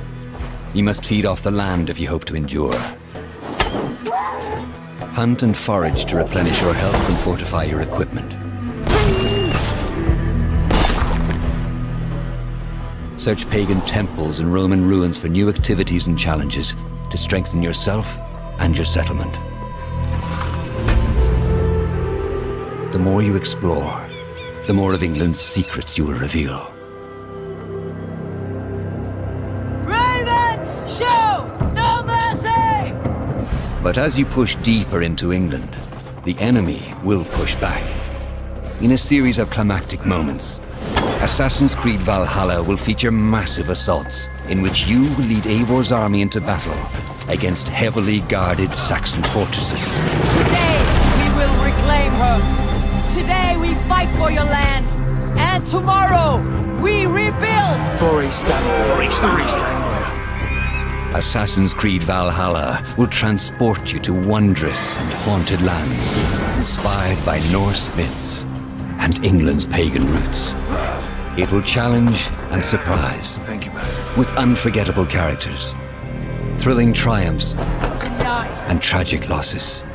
You must feed off the land if you hope to endure. Hunt and forage to replenish your health and fortify your equipment. Search pagan temples and Roman ruins for new activities and challenges to strengthen yourself and your settlement. The more you explore, the more of England's secrets you will reveal. Ravens, show no mercy! But as you push deeper into England, the enemy will push back. In a series of climactic moments, Assassin's Creed Valhalla will feature massive assaults in which you will lead Eivor's army into battle against heavily guarded Saxon fortresses. Today, we will reclaim her. Today, we fight for your land. And tomorrow, we rebuild. For East Assassin's Creed Valhalla will transport you to wondrous and haunted lands, inspired by Norse myths and England's pagan roots. It will challenge and surprise. Thank you, with unforgettable characters, thrilling triumphs, and tragic losses,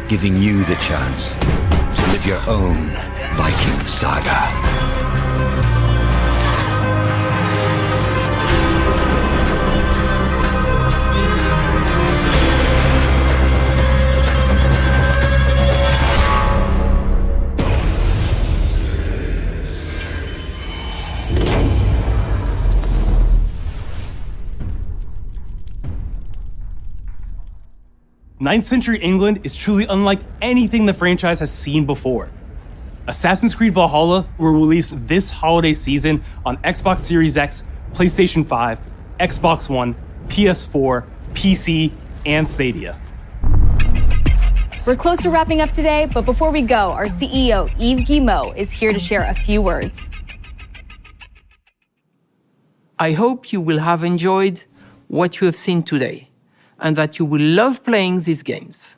giving you the chance to live your own Viking saga. 9th century England is truly unlike anything the franchise has seen before. Assassin's Creed Valhalla will release this holiday season on Xbox Series X, PlayStation 5, Xbox One, PS4, PC, and Stadia. We're close to wrapping up today, but before we go, our CEO, Yves Guillemot, is here to share a few words. I hope you will have enjoyed what you have seen today, and that you will love playing these games.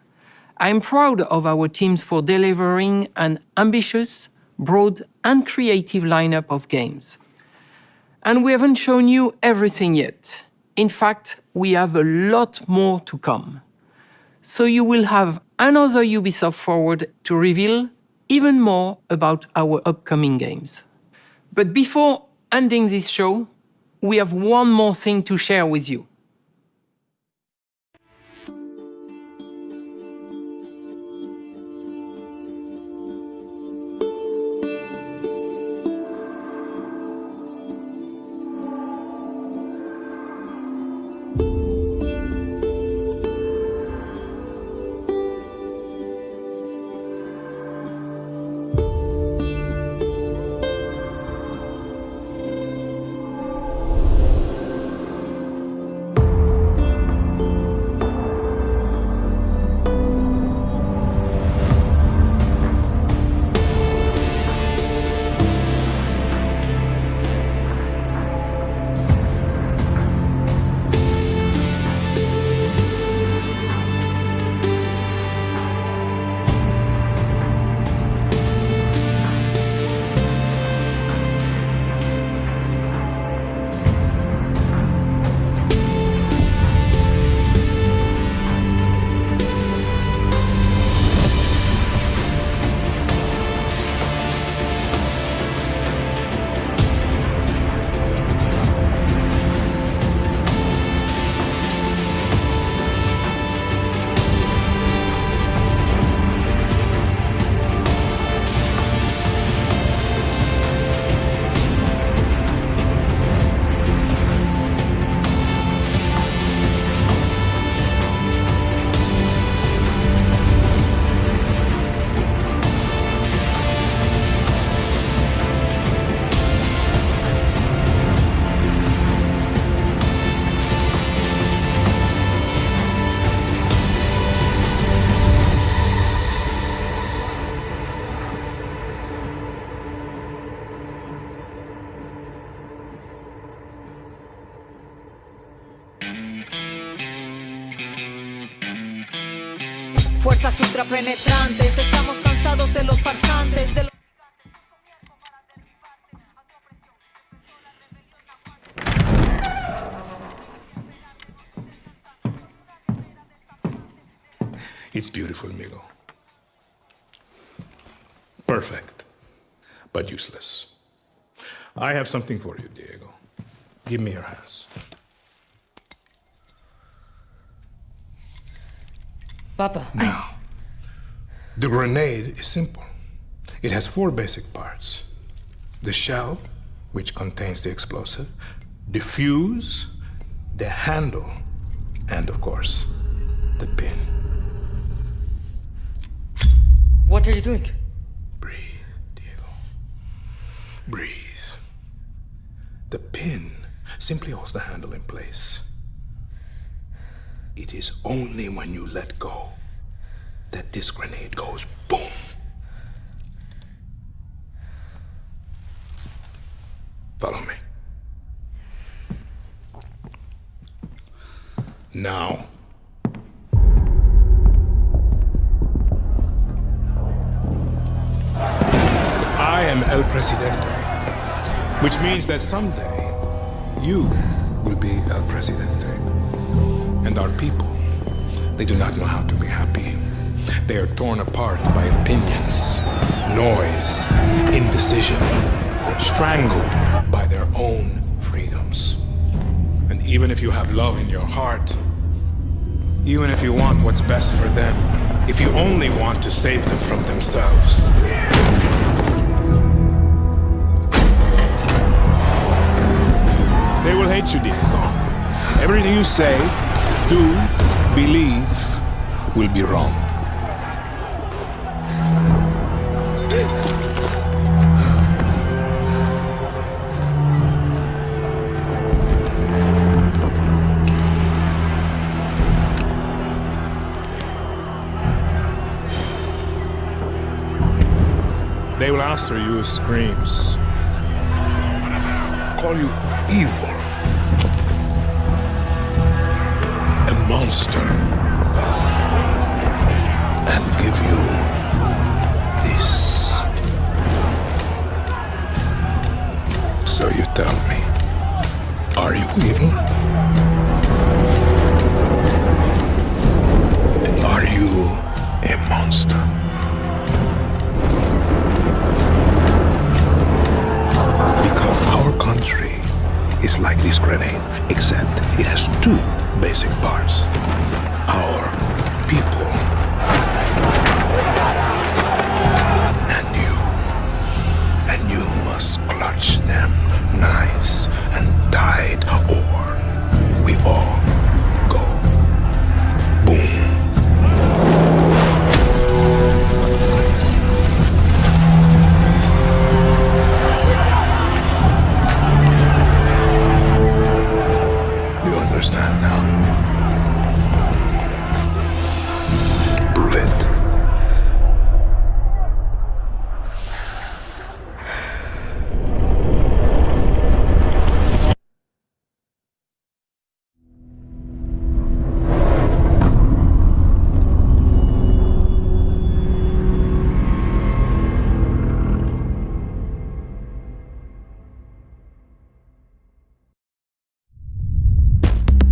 I'm proud of our teams for delivering an ambitious, broad, and creative lineup of games. And we haven't shown you everything yet. In fact, we have a lot more to come. So you will have another Ubisoft Forward to reveal even more about our upcoming games. But before ending this show, we have one more thing to share with you. Fuerzas ultrapenetrantes, estamos cansados de los farsantes, de los... It's beautiful, amigo. Perfect, but useless. I have something for you, Diego. Give me your hands. Papa. Now, the grenade is simple. It has 4 basic parts. The shell, which contains the explosive, the fuse, the handle, and of course, the pin. What are you doing? Breathe, Diego. Breathe. The pin simply holds the handle in place. It is only when you let go that this grenade goes boom. Follow me. Now, I am El Presidente, which means that someday you will be El Presidente. And our people, they do not know how to be happy. They are torn apart by opinions, noise, indecision, strangled by their own freedoms. And even if you have love in your heart, even if you want what's best for them, if you only want to save them from themselves, they will hate you, Diego. Everything you say, do, believe, will be wrong. They will answer you with screams, call you evil, a monster, and give you this. So you tell me, are you evil? And are you a monster? Because our country is like this grenade, except it has two basic parts. Our people and you must clutch them nice and tight, or we all go boom. Do you understand now? Prove it.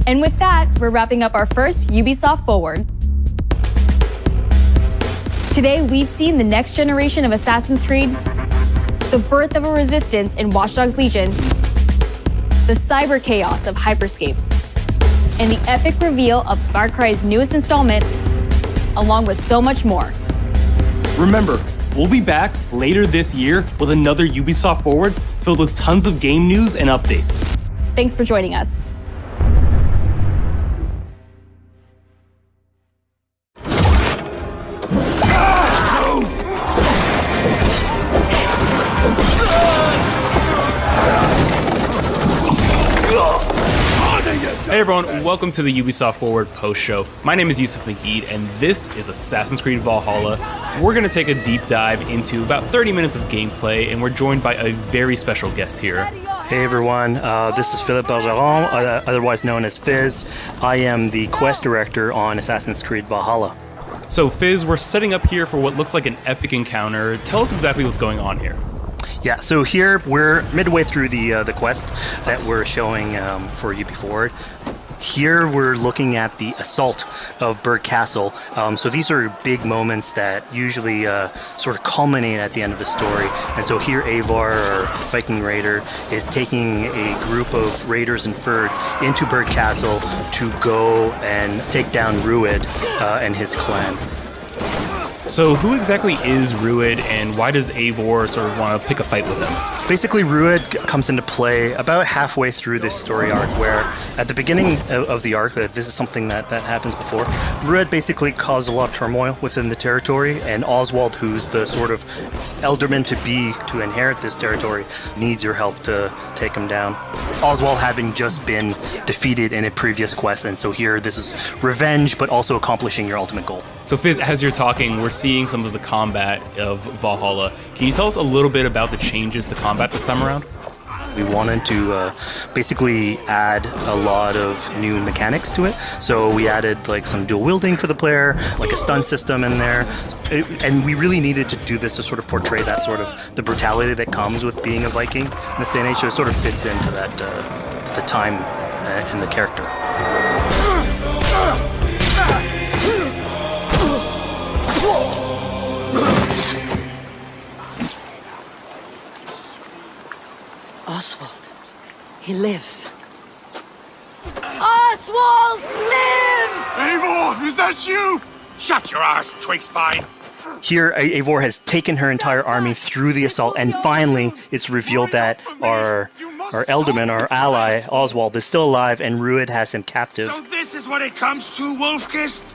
And with that, we're wrapping up our first Ubisoft Forward. Today, we've seen the next generation of Assassin's Creed, the birth of a resistance in Watch Dogs Legion, the cyber chaos of Hyperscape, and the epic reveal of Far Cry's newest installment, along with so much more. Remember, we'll be back later this year with another Ubisoft Forward filled with tons of game news and updates. Thanks for joining us. Hey everyone, welcome to the Ubisoft Forward post show. My name is Yusuf Magid, and this is Assassin's Creed Valhalla. We're going to take a deep dive into about 30 minutes of gameplay, and we're joined by a very special guest here. Hey everyone, this is Philippe Bergeron, otherwise known as Fizz. I am the quest director on Assassin's Creed Valhalla. So Fizz, we're setting up here for what looks like an epic encounter. Tell us exactly what's going on here. Yeah, so here we're midway through the quest that we're showing for UB Forward. Here we're looking at the assault of Berg Castle. So these are big moments that usually sort of culminate at the end of the story. And so here Eivor, our Viking raider, is taking a group of raiders and Fyrds into Berg Castle to go and take down Rued and his clan. So who exactly is Rued, and why does Eivor sort of want to pick a fight with him? Basically, Rued comes into play about halfway through this story arc, where at the beginning of the arc, this is something that happens before, Rued basically caused a lot of turmoil within the territory, and Oswald, who's the sort of elderman to inherit this territory, needs your help to take him down. Oswald having just been defeated in a previous quest, and so here this is revenge, but also accomplishing your ultimate goal. So Fizz, as you're talking, we're seeing some of the combat of Valhalla. Can you tell us a little bit about the changes to combat this time around? We wanted to basically add a lot of new mechanics to it. So we added like some dual wielding for the player, like a stun system in there. And we really needed to do this to sort of portray that sort of the brutality that comes with being a Viking in this day and age. So it sort of fits into that, the time and the character. Oswald, he lives. Oswald lives! Eivor, is that you? Shut your ass, twig spine. Here, Eivor has taken her entire army through the assault, and finally, it's revealed that our Elderman, our ally, Oswald, is still alive, and Rued has him captive. So this is what it comes to, Wolfkist?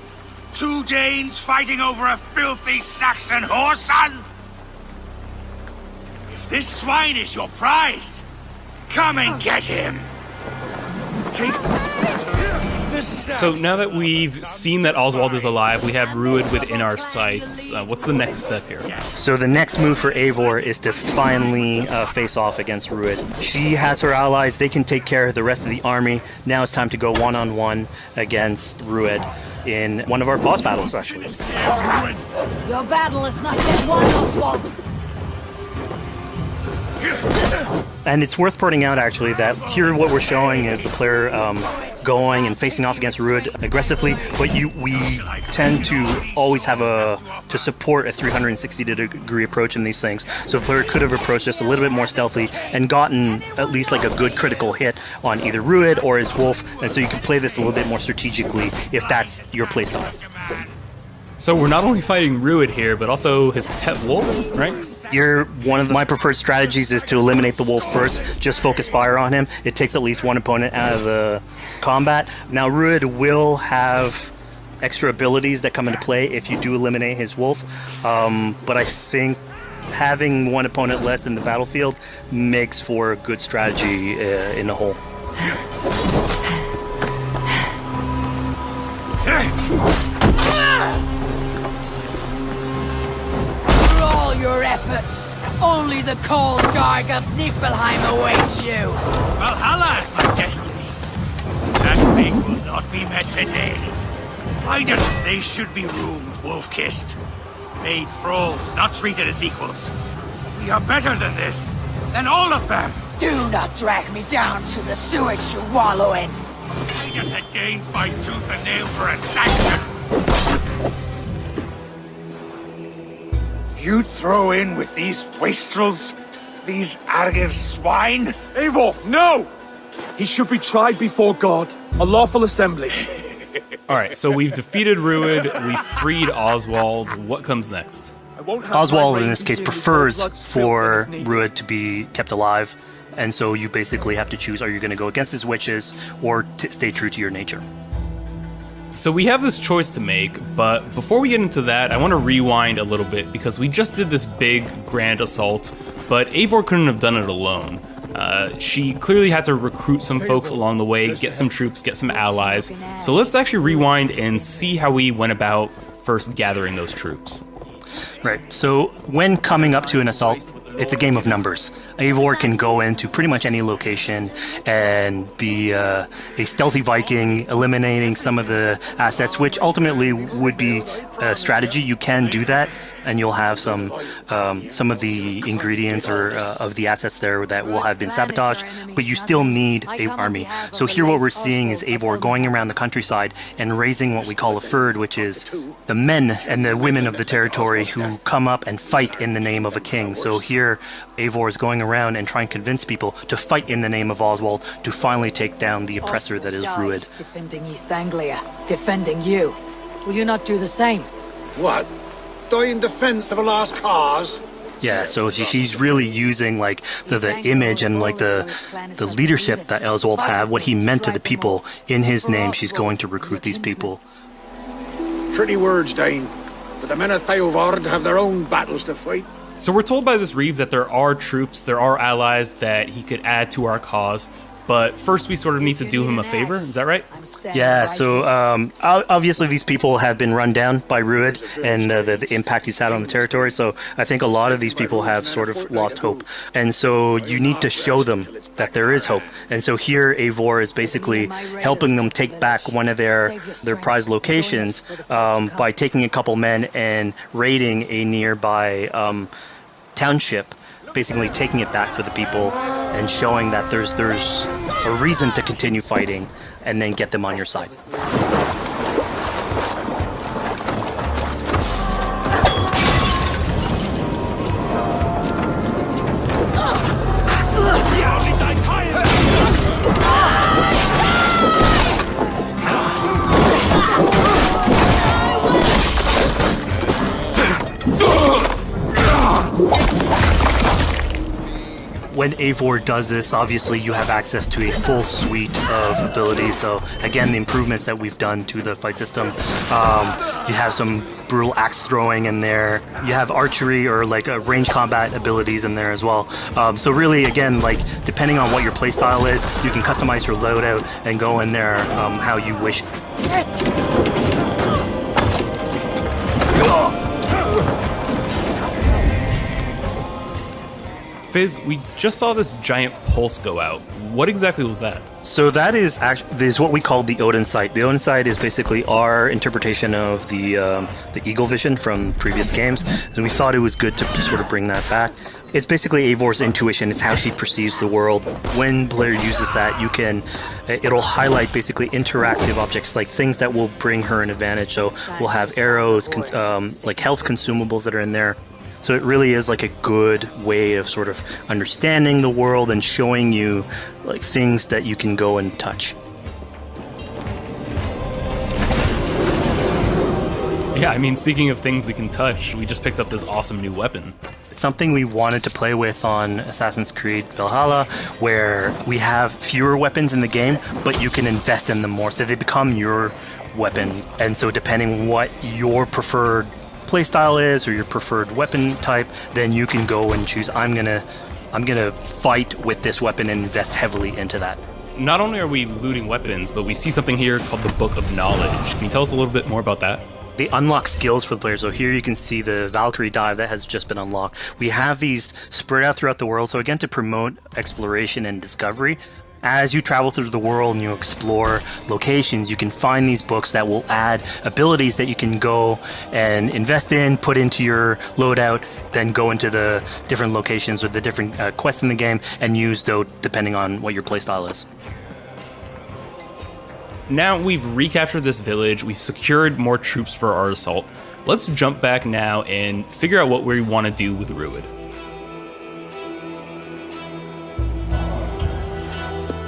2 Danes fighting over a filthy Saxon whoreson? If this swine is your prize, come and get him! So now that we've seen that Oswald is alive, we have Rued within our sights. What's the next step here? So the next move for Eivor is to finally face off against Rued. She has her allies, they can take care of the rest of the army. Now it's time to go one-on-one against Rued in one of our boss battles, actually. Your battle is not yet won, Oswald. And it's worth pointing out, actually, that here what we're showing is the player going and facing off against Rued aggressively, but we tend to always have to support a 360-degree approach in these things. So the player could have approached this a little bit more stealthily and gotten at least like a good critical hit on either Rued or his wolf, and so you can play this a little bit more strategically if that's your playstyle. So we're not only fighting Rued here, but also his pet wolf, right? One of my preferred strategies is to eliminate the wolf first, just focus fire on him. It takes at least one opponent out of the combat. Now Rued will have extra abilities that come into play if you do eliminate his wolf, but I think having one opponent less in the battlefield makes for a good strategy in the whole. Your efforts. Only the cold dark of Niflheim awaits you. Valhalla is my destiny. That fate will not be met today. Why does they should be roomed, wolf-kissed? Made thralls, not treated as equals. We are better than this. Than all of them. Do not drag me down to the sewage you wallow in. Why does a Dane fight tooth and nail for a Saxon? You throw in with these wastrels? These arrogant swine? Eivor, no! He should be tried before God, a lawful assembly. Alright, so we've defeated Rued, we freed Oswald. What comes next? Oswald, in this case, prefers for Rued to be kept alive, and so you basically have to choose, are you going to go against his wishes or stay true to your nature? So we have this choice to make, but before we get into that, I want to rewind a little bit because we just did this big, grand assault, but Eivor couldn't have done it alone. She clearly had to recruit some folks along the way, get some troops, get some allies. So let's actually rewind and see how we went about first gathering those troops. Right, so when coming up to an assault, it's a game of numbers. Eivor can go into pretty much any location and be a stealthy Viking, eliminating some of the assets, which ultimately would be a strategy. You can do that, and you'll have some of the ingredients or of the assets there that will have been sabotaged, but you still need an army. So here what we're seeing is Eivor going around the countryside and raising what we call a fyrd, which is the men and the women of the territory who come up and fight in the name of a king. So here Eivor is going around and trying to convince people to fight in the name of Oswald to finally take down the oppressor that is Rued. Defending East Anglia, defending you. Will you not do the same? What? Die in defense of a lost cause? Yeah, so she's really using like the image and like the leadership that Oswald had, what he meant to the people in his name. She's going to recruit these people. Pretty words, Dane. But the men of Theovard have their own battles to fight. So we're told by this Reeve that there are troops, there are allies that he could add to our cause, but first we sort of need to do him a favor, is that right? Yeah, so obviously these people have been run down by Rued and the impact he's had on the territory, so I think a lot of these people have sort of lost hope. And so you need to show them that there is hope. And so here Eivor is basically helping them take back one of their prized locations by taking a couple men and raiding a nearby township, basically taking it back for the people and showing that there's a reason to continue fighting and then get them on your side. When Eivor does this, obviously you have access to a full suite of abilities. So again, the improvements that we've done to the fight system. You have some brutal axe throwing in there. You have archery or like range combat abilities in there as well. So really, again, like depending on what your playstyle is, you can customize your loadout and go in there how you wish. Fizz, we just saw this giant pulse go out. What exactly was that? So that is what we call the Odin sight. The Odin sight is basically our interpretation of the eagle vision from previous games, and we thought it was good to sort of bring that back. It's basically Eivor's intuition. It's how she perceives the world. When player uses that, it'll highlight basically interactive objects, like things that will bring her an advantage. So we'll have arrows, like health consumables that are in there. So it really is like a good way of sort of understanding the world and showing you like things that you can go and touch. Yeah, I mean, speaking of things we can touch, we just picked up this awesome new weapon. It's something we wanted to play with on Assassin's Creed Valhalla, where we have fewer weapons in the game, but you can invest in them more, so they become your weapon. And so depending what your preferred playstyle is or your preferred weapon type, then you can go and choose, I'm gonna fight with this weapon and invest heavily into that. Not only are we looting weapons, but we see something here called the Book of Knowledge. Can you tell us a little bit more about that? They unlock skills for the player. So here you can see the Valkyrie dive that has just been unlocked. We have these spread out throughout the world. So again, to promote exploration and discovery. As you travel through the world and you explore locations, you can find these books that will add abilities that you can go and invest in, put into your loadout, then go into the different locations or the different quests in the game and use those depending on what your playstyle is. Now we've recaptured this village, we've secured more troops for our assault. Let's jump back now and figure out what we want to do with Rued.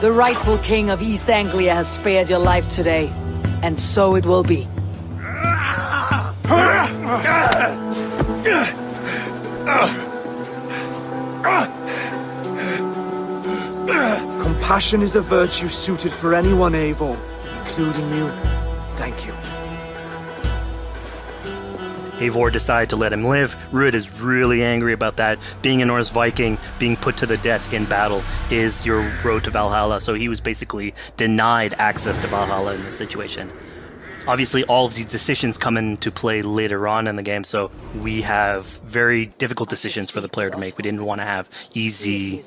The rightful king of East Anglia has spared your life today, and so it will be. Compassion is a virtue suited for anyone, Eivor, including you. Thank you. Eivor decided to let him live. Rued is really angry about that. Being a Norse Viking, being put to the death in battle is your road to Valhalla, so he was basically denied access to Valhalla in this situation. Obviously, all of these decisions come into play later on in the game, so we have very difficult decisions for the player to make. We didn't want to have easy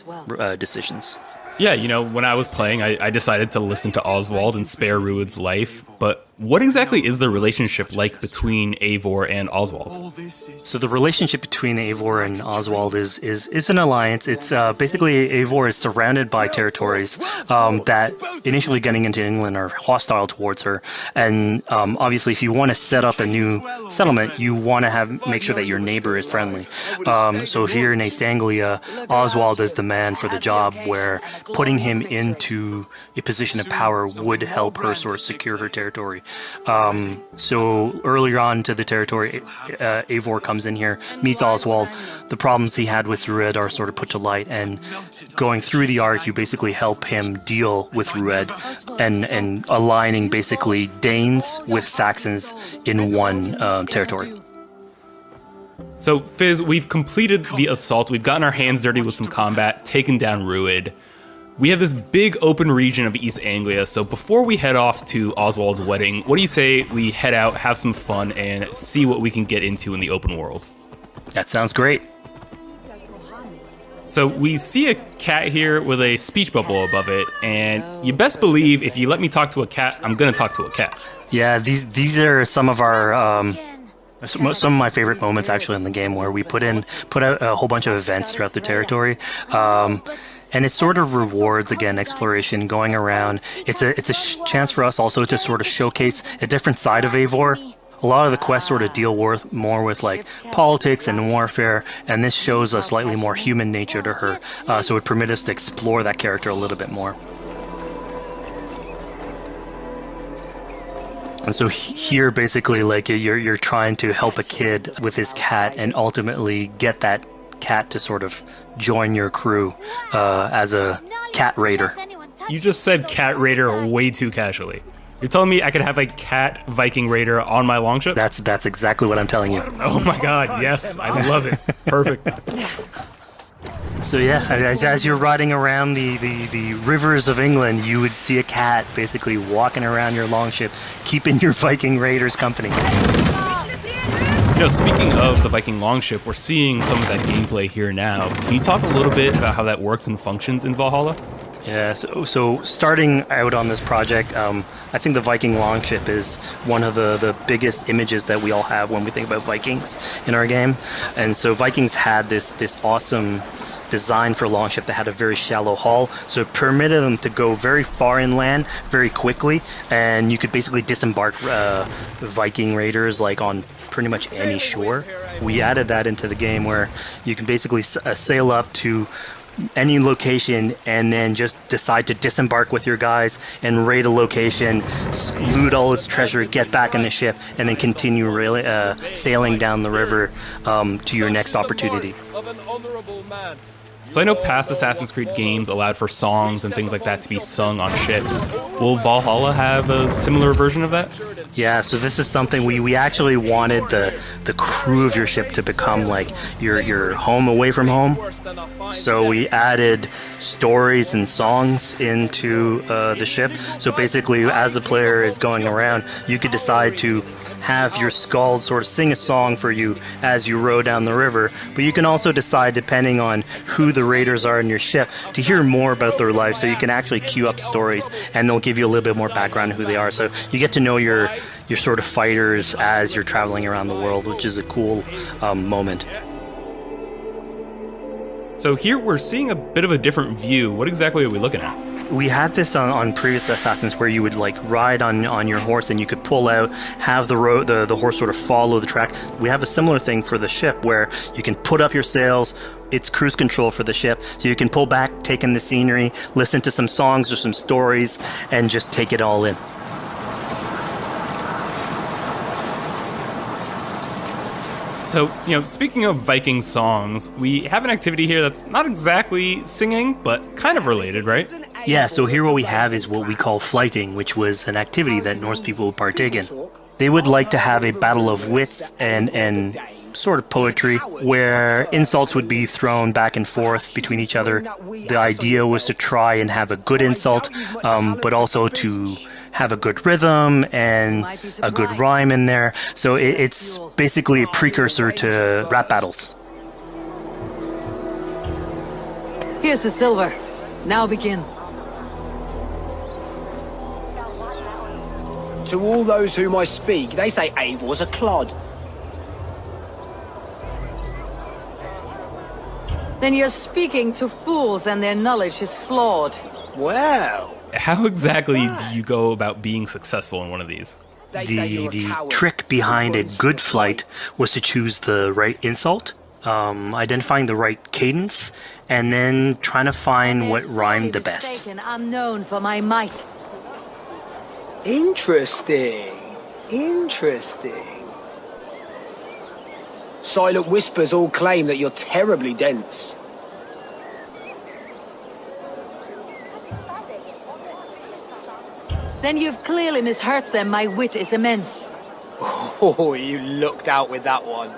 decisions. Yeah, you know, when I was playing, I decided to listen to Oswald and spare Rued's life, but what exactly is the relationship like between Eivor and Oswald? So the relationship between Eivor and Oswald is an alliance. It's basically Eivor is surrounded by territories that initially getting into England are hostile towards her, and obviously if you want to set up a new settlement, you want to make sure that your neighbor is friendly. So here in East Anglia, Oswald is the man for the job, where putting him into a position of power would help her sort of secure her territory. So earlier on to the territory, Eivor comes in here, meets Oswald. The problems he had with Rued are sort of put to light, and going through the arc, you basically help him deal with Rued and aligning basically Danes with Saxons in one territory. So, Fizz, we've completed the assault. We've gotten our hands dirty with some combat, taken down Rued. We have this big open region of East Anglia, so before we head off to Oswald's wedding, what do you say we head out, have some fun, and see what we can get into in the open world? That sounds great. So we see a cat here with a speech bubble above it, and you best believe if you let me talk to a cat, I'm gonna talk to a cat. Yeah, these are some of our some of my favorite moments actually in the game, where we put out a whole bunch of events throughout the territory. And it sort of rewards, again, exploration, going around. It's a chance for us also to sort of showcase a different side of Eivor. A lot of the quests sort of deal more with like politics and warfare, and this shows a slightly more human nature to her. So it permits us to explore that character a little bit more. And so here, basically, like you're trying to help a kid with his cat and ultimately get that cat to sort of join your crew as a cat raider. You just said cat raider way too casually. You're telling me I could have a cat Viking raider on my longship? That's exactly what I'm telling you. Oh my god, yes, I love it. Perfect. So yeah, as you're riding around the rivers of England, you would see a cat basically walking around your longship, keeping your Viking raiders company. You know, speaking of the Viking longship, we're seeing some of that gameplay here now. Can you talk a little bit about how that works and functions in Valhalla? Yeah, so starting out on this project, I think the Viking longship is one of the biggest images that we all have when we think about Vikings in our game. And so Vikings had this awesome design for longship that had a very shallow hull, so it permitted them to go very far inland very quickly, and you could basically disembark Viking raiders like on pretty much any shore. We added that into the game where you can basically sail up to any location and then just decide to disembark with your guys and raid a location, loot all its treasure, get back in the ship, and then continue sailing down the river to your next opportunity. So I know past Assassin's Creed games allowed for songs and things like that to be sung on ships. Will Valhalla have a similar version of that? Yeah, so this is something we actually wanted the crew of your ship to become like your home away from home. So we added stories and songs into the ship. So basically, as the player is going around, you could decide to have your skald sort of sing a song for you as you row down the river. But you can also decide, depending on who the raiders are in your ship, to hear more about their life. So you can actually queue up stories, and they'll give you a little bit more background on who they are. So you get to know your sort of fighters as you're traveling around the world, which is a cool moment. So here we're seeing a bit of a different view. What exactly are we looking at? We had this on previous Assassins where you would like ride on your horse and you could pull out, have the horse sort of follow the track. We have a similar thing for the ship where you can put up your sails. It's cruise control for the ship, so you can pull back, take in the scenery, listen to some songs or some stories, and just take it all in. So, you know, speaking of Viking songs, we have an activity here that's not exactly singing, but kind of related, right? Yeah, so here what we have is what we call flighting, which was an activity that Norse people would partake in. They would like to have a battle of wits and sort of poetry where insults would be thrown back and forth between each other. The idea was to try and have a good insult, but also to have a good rhythm and a good rhyme in there. So it's basically a precursor to rap battles. Here's the silver. Now begin. To all those whom I speak, they say Eivor's a clod. Then you're speaking to fools and their knowledge is flawed. Well... How exactly do you go about being successful in one of these? The trick behind a good flight was to choose the right insult, identifying the right cadence, and then trying to find what rhymed the best. I'm known for my might. Interesting. Silent whispers all claim that you're terribly dense. Then you've clearly misheard them. My wit is immense. Oh, you looked out with that one.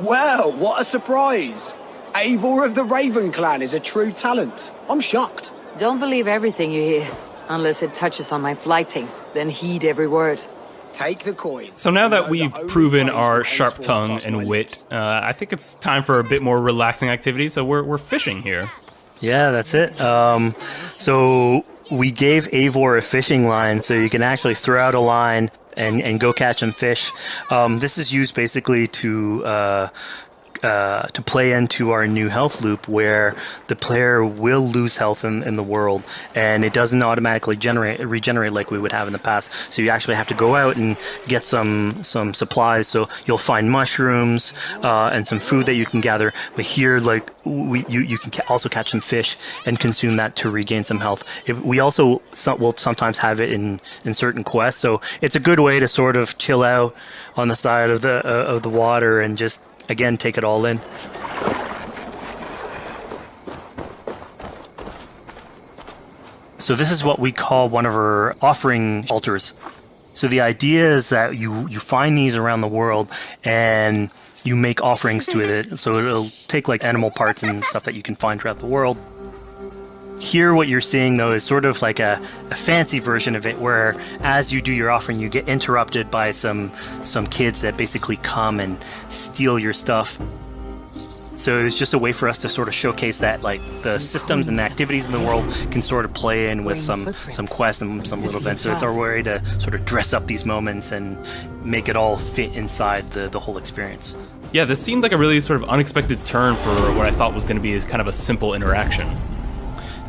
Well, what a surprise. Eivor of the Raven Clan is a true talent. I'm shocked. Don't believe everything you hear, unless it touches on my flighting. Then heed every word. Take the coin. So now that we've proven our sharp tongue and wit, I think it's time for a bit more relaxing activity. So we're fishing here. Yeah, that's it. So we gave Eivor a fishing line, so you can actually throw out a line and go catch some fish. This is used basically to play into our new health loop where the player will lose health in the world, and it doesn't automatically regenerate like we would have in the past. So you actually have to go out and get some supplies. So you'll find mushrooms and some food that you can gather. But here, like you can also catch some fish and consume that to regain some health. We also will sometimes have it in certain quests. So it's a good way to sort of chill out on the side of the water and just, again, take it all in. So this is what we call one of our offering altars. So the idea is that you find these around the world and you make offerings to it. So it'll take like animal parts and stuff that you can find throughout the world. Here what you're seeing though is sort of like a fancy version of it, where as you do your offering you get interrupted by some kids that basically come and steal your stuff. So it's just a way for us to sort of showcase that like the systems and the activities in the world can sort of play in with some quests and some little events. So it's our way to sort of dress up these moments and make it all fit inside the whole experience. Yeah, this seemed like a really sort of unexpected turn for what I thought was going to be kind of a simple interaction.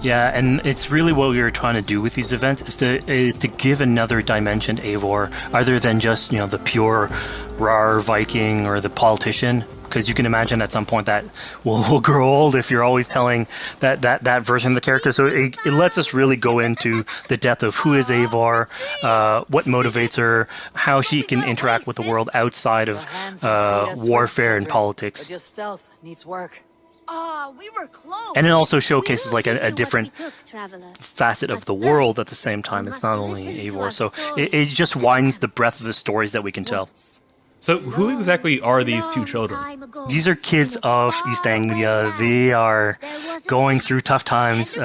Yeah, and it's really what we were trying to do with these events is to give another dimension to Eivor, other than just, you know, the pure rar Viking or the politician. Because you can imagine at some point that will grow old if you're always telling that version of the character. So it lets us really go into the depth of who is Eivor, what motivates her, how she can interact with the world outside of warfare and politics. Your stealth needs work. We were close. And it also showcases like a different facet of the world at the same time. It's not only Eivor. So it just widens the breadth of the stories that we can tell. So who exactly are these two children? These are kids of East Anglia. They are going through tough times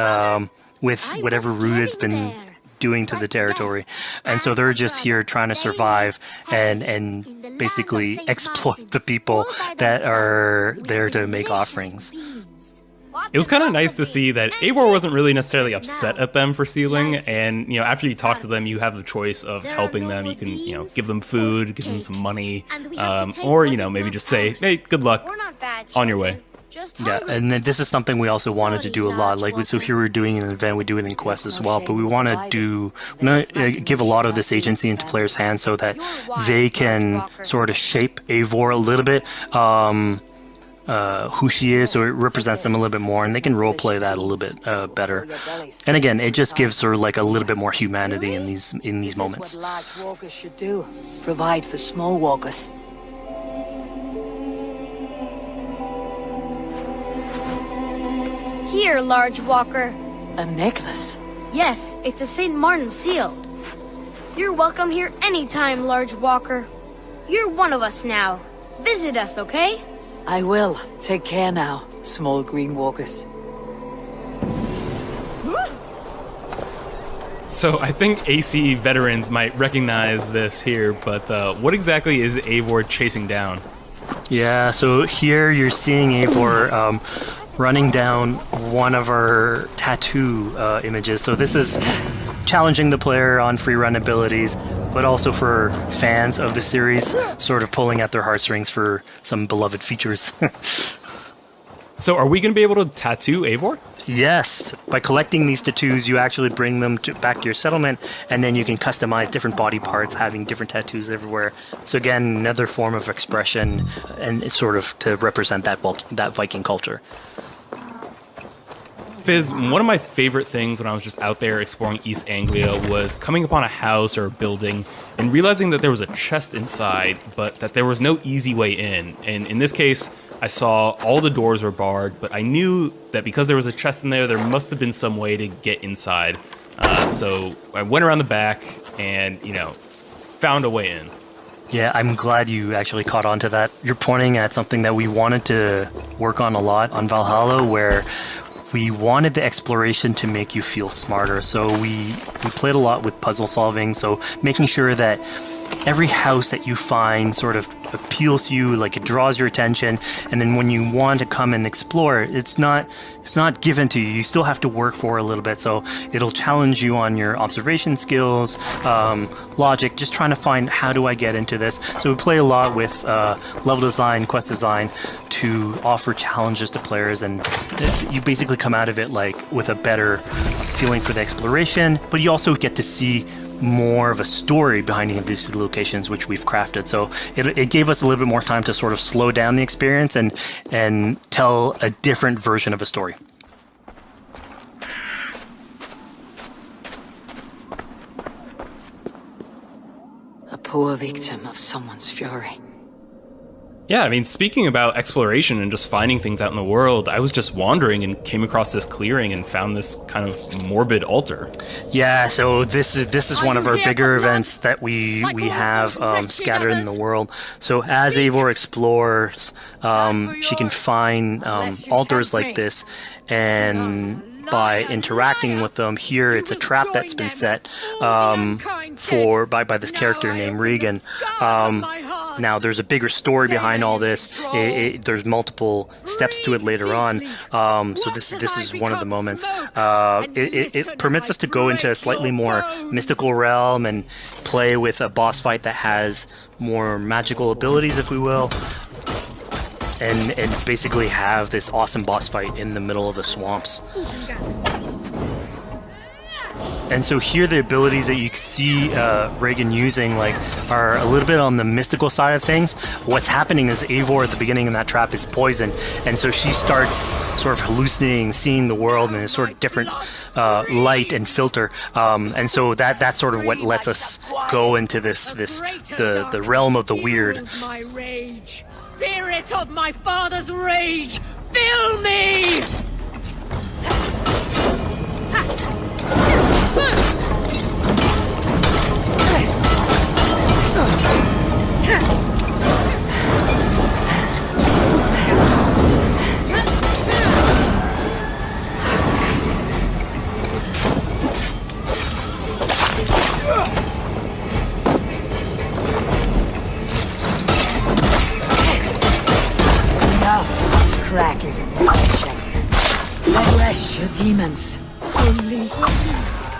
with whatever Rued's been doing to the territory. And so they're just here trying to survive and basically exploit the people that are there to make offerings. It was kind of nice to see that Eivor wasn't really necessarily upset at them for stealing, and you know, after you talk to them, you have the choice of helping them. You can, you know, give them food, give them some money, or you know, maybe just say, "Hey, good luck, on your way." Yeah, and then this is something we also wanted to do a lot. Like, so here we're doing an event, we do it in quests as well, but we want to give a lot of this agency into players' hands so that they can sort of shape Eivor a little bit. Who she is, so it represents them a little bit more, and they can roleplay that a little bit better. And again, it just gives her like a little bit more humanity in these moments. This is what large walkers should do. Provide for small walkers. Here, large walker. A necklace? Yes, it's a St. Martin seal. You're welcome here anytime, large walker. You're one of us now. Visit us, okay? I will. Take care now, small green walkers. So I think AC veterans might recognize this here, but what exactly is Eivor chasing down? Yeah, so here you're seeing Eivor running down one of our tattoo images. So this is challenging the player on free run abilities, but also for fans of the series, sort of pulling at their heartstrings for some beloved features. So are we going to be able to tattoo Eivor? Yes. By collecting these tattoos, you actually bring them back to your settlement, and then you can customize different body parts, having different tattoos everywhere. So again, another form of expression, and it's sort of to represent that Viking culture. Fizz, one of my favorite things when I was just out there exploring East Anglia was coming upon a house or a building and realizing that there was a chest inside, but that there was no easy way in. And in this case, I saw all the doors were barred, but I knew that because there was a chest in there, there must have been some way to get inside. So I went around the back and, you know, found a way in. Yeah, I'm glad you actually caught on to that. You're pointing at something that we wanted to work on a lot on Valhalla, where we wanted the exploration to make you feel smarter. So we played a lot with puzzle solving, so making sure that every house that you find sort of appeals to you, like it draws your attention, and then when you want to come and explore, it's not given to you. You still have to work for it a little bit, so it'll challenge you on your observation skills, logic, just trying to find how do I get into this. So we play a lot with level design, quest design to offer challenges to players, and you basically come out of it like with a better feeling for the exploration, but you also get to see more of a story behind any of these locations which we've crafted. So it gave us a little bit more time to sort of slow down the experience and tell a different version of a story. A poor victim of someone's fury. Yeah, I mean, speaking about exploration and just finding things out in the world, I was just wandering and came across this clearing and found this kind of morbid altar. Yeah, so this is one of our bigger events that we have scattered in the world. So as Eivor explores, she can find altars like this, and by interacting with them, here it's a trap that's been set by this character named Regan. Now, there's a bigger story behind all this. There's multiple steps to it later on. So this is one of the moments. It permits us to go into a slightly more mystical realm and play with a boss fight that has more magical abilities, if we will. And basically have this awesome boss fight in the middle of the swamps. And so here the abilities that you see Regan using are a little bit on the mystical side of things. What's happening is Eivor at the beginning in that trap is poisoned, and so she starts sort of hallucinating, seeing the world in a sort of different light and filter. And so that's sort of what lets us go into the realm of the weird. My rage, spirit of my father's rage, fill me! Enough is cracking and bloodshed. Let rest your demons.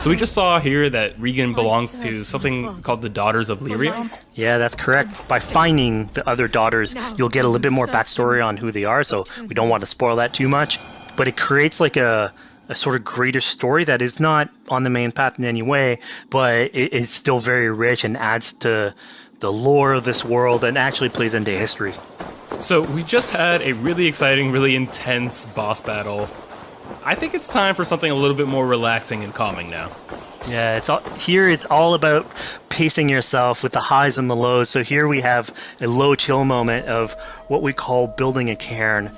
So we just saw here that Regan belongs to something called the Daughters of Lyria. Yeah, that's correct. By finding the other daughters, you'll get a little bit more backstory on who they are, so we don't want to spoil that too much. But it creates like a sort of greater story that is not on the main path in any way, but it is still very rich and adds to the lore of this world and actually plays into history. So we just had a really exciting, really intense boss battle. I think it's time for something a little bit more relaxing and calming now. Yeah, it's all about pacing yourself with the highs and the lows. So here we have a low chill moment of what we call building a cairn.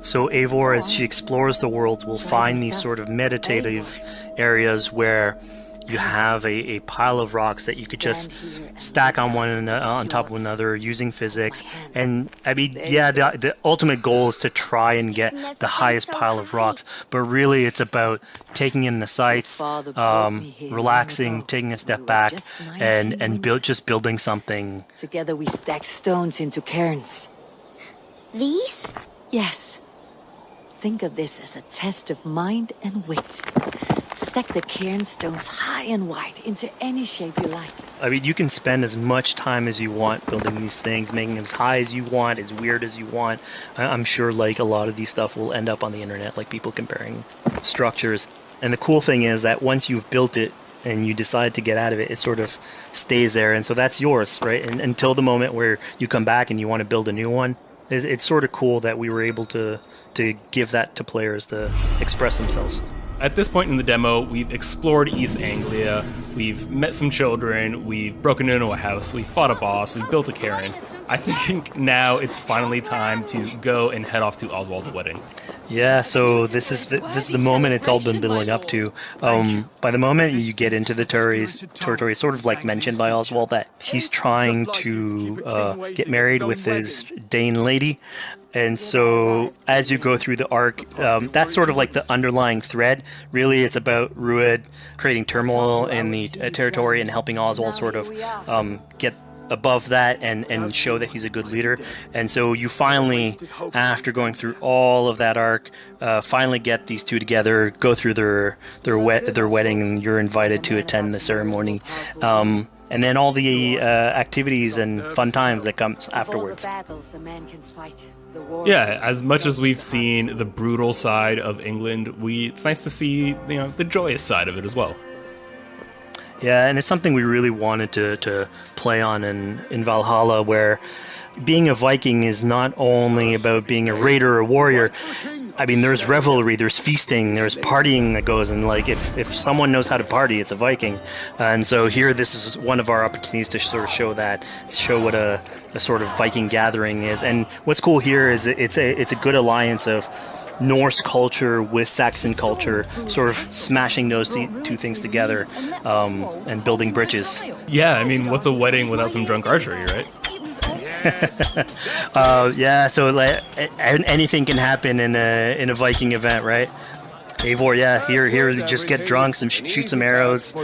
So Eivor, as she explores the world, will find these sort of meditative areas where you have a pile of rocks that you could just stack on top of another using physics. And I mean, yeah, the ultimate goal is to try and get the highest pile of rocks, but really it's about taking in the sights, relaxing, taking a step back, and building something. Together we stack stones into cairns. These? Yes. Think of this as a test of mind and wit. Stack the cairn stones high and wide into any shape you like. I mean, you can spend as much time as you want building these things, making them as high as you want, as weird as you want. I'm sure like a lot of these stuff will end up on the internet, like people comparing structures. And the cool thing is that once you've built it and you decide to get out of it, it sort of stays there. And so that's yours, right? And until the moment where you come back and you want to build a new one. It's sort of cool that we were able to give that to players to express themselves. At this point in the demo, we've explored East Anglia, we've met some children, we've broken into a house, we fought a boss, we built a cairn. I think now it's finally time to go and head off to Oswald's wedding. Yeah, so this is the moment it's all been building up to. By the moment you get into the territory, sort of like mentioned by Oswald, that he's trying to get married with his Dane lady. And so as you go through the arc, that's sort of like the underlying thread. Really, it's about Rued creating turmoil in the territory and helping Oswald sort of get above that and show that he's a good leader. And so you finally, after going through all of that arc, finally get these two together, go through their wedding, and you're invited to attend the ceremony. And then all the activities and fun times that comes afterwards. Yeah, as much as we've seen the brutal side of England, it's nice to see the joyous side of it as well. Yeah, and it's something we really wanted to play on in Valhalla, where being a Viking is not only about being a raider or warrior. I mean, there's revelry, there's feasting, there's partying that goes, and like if someone knows how to party, it's a Viking. And so here, this is one of our opportunities to sort of show what a sort of Viking gathering is. And what's cool here is it's a good alliance of Norse culture with Saxon culture, sort of smashing those two things together and building bridges. Yeah, I mean, what's a wedding without some drunk archery, right? Yeah, so like anything can happen in a Viking event, right? Eivor, yeah, here, you just get drunk, shoot some arrows.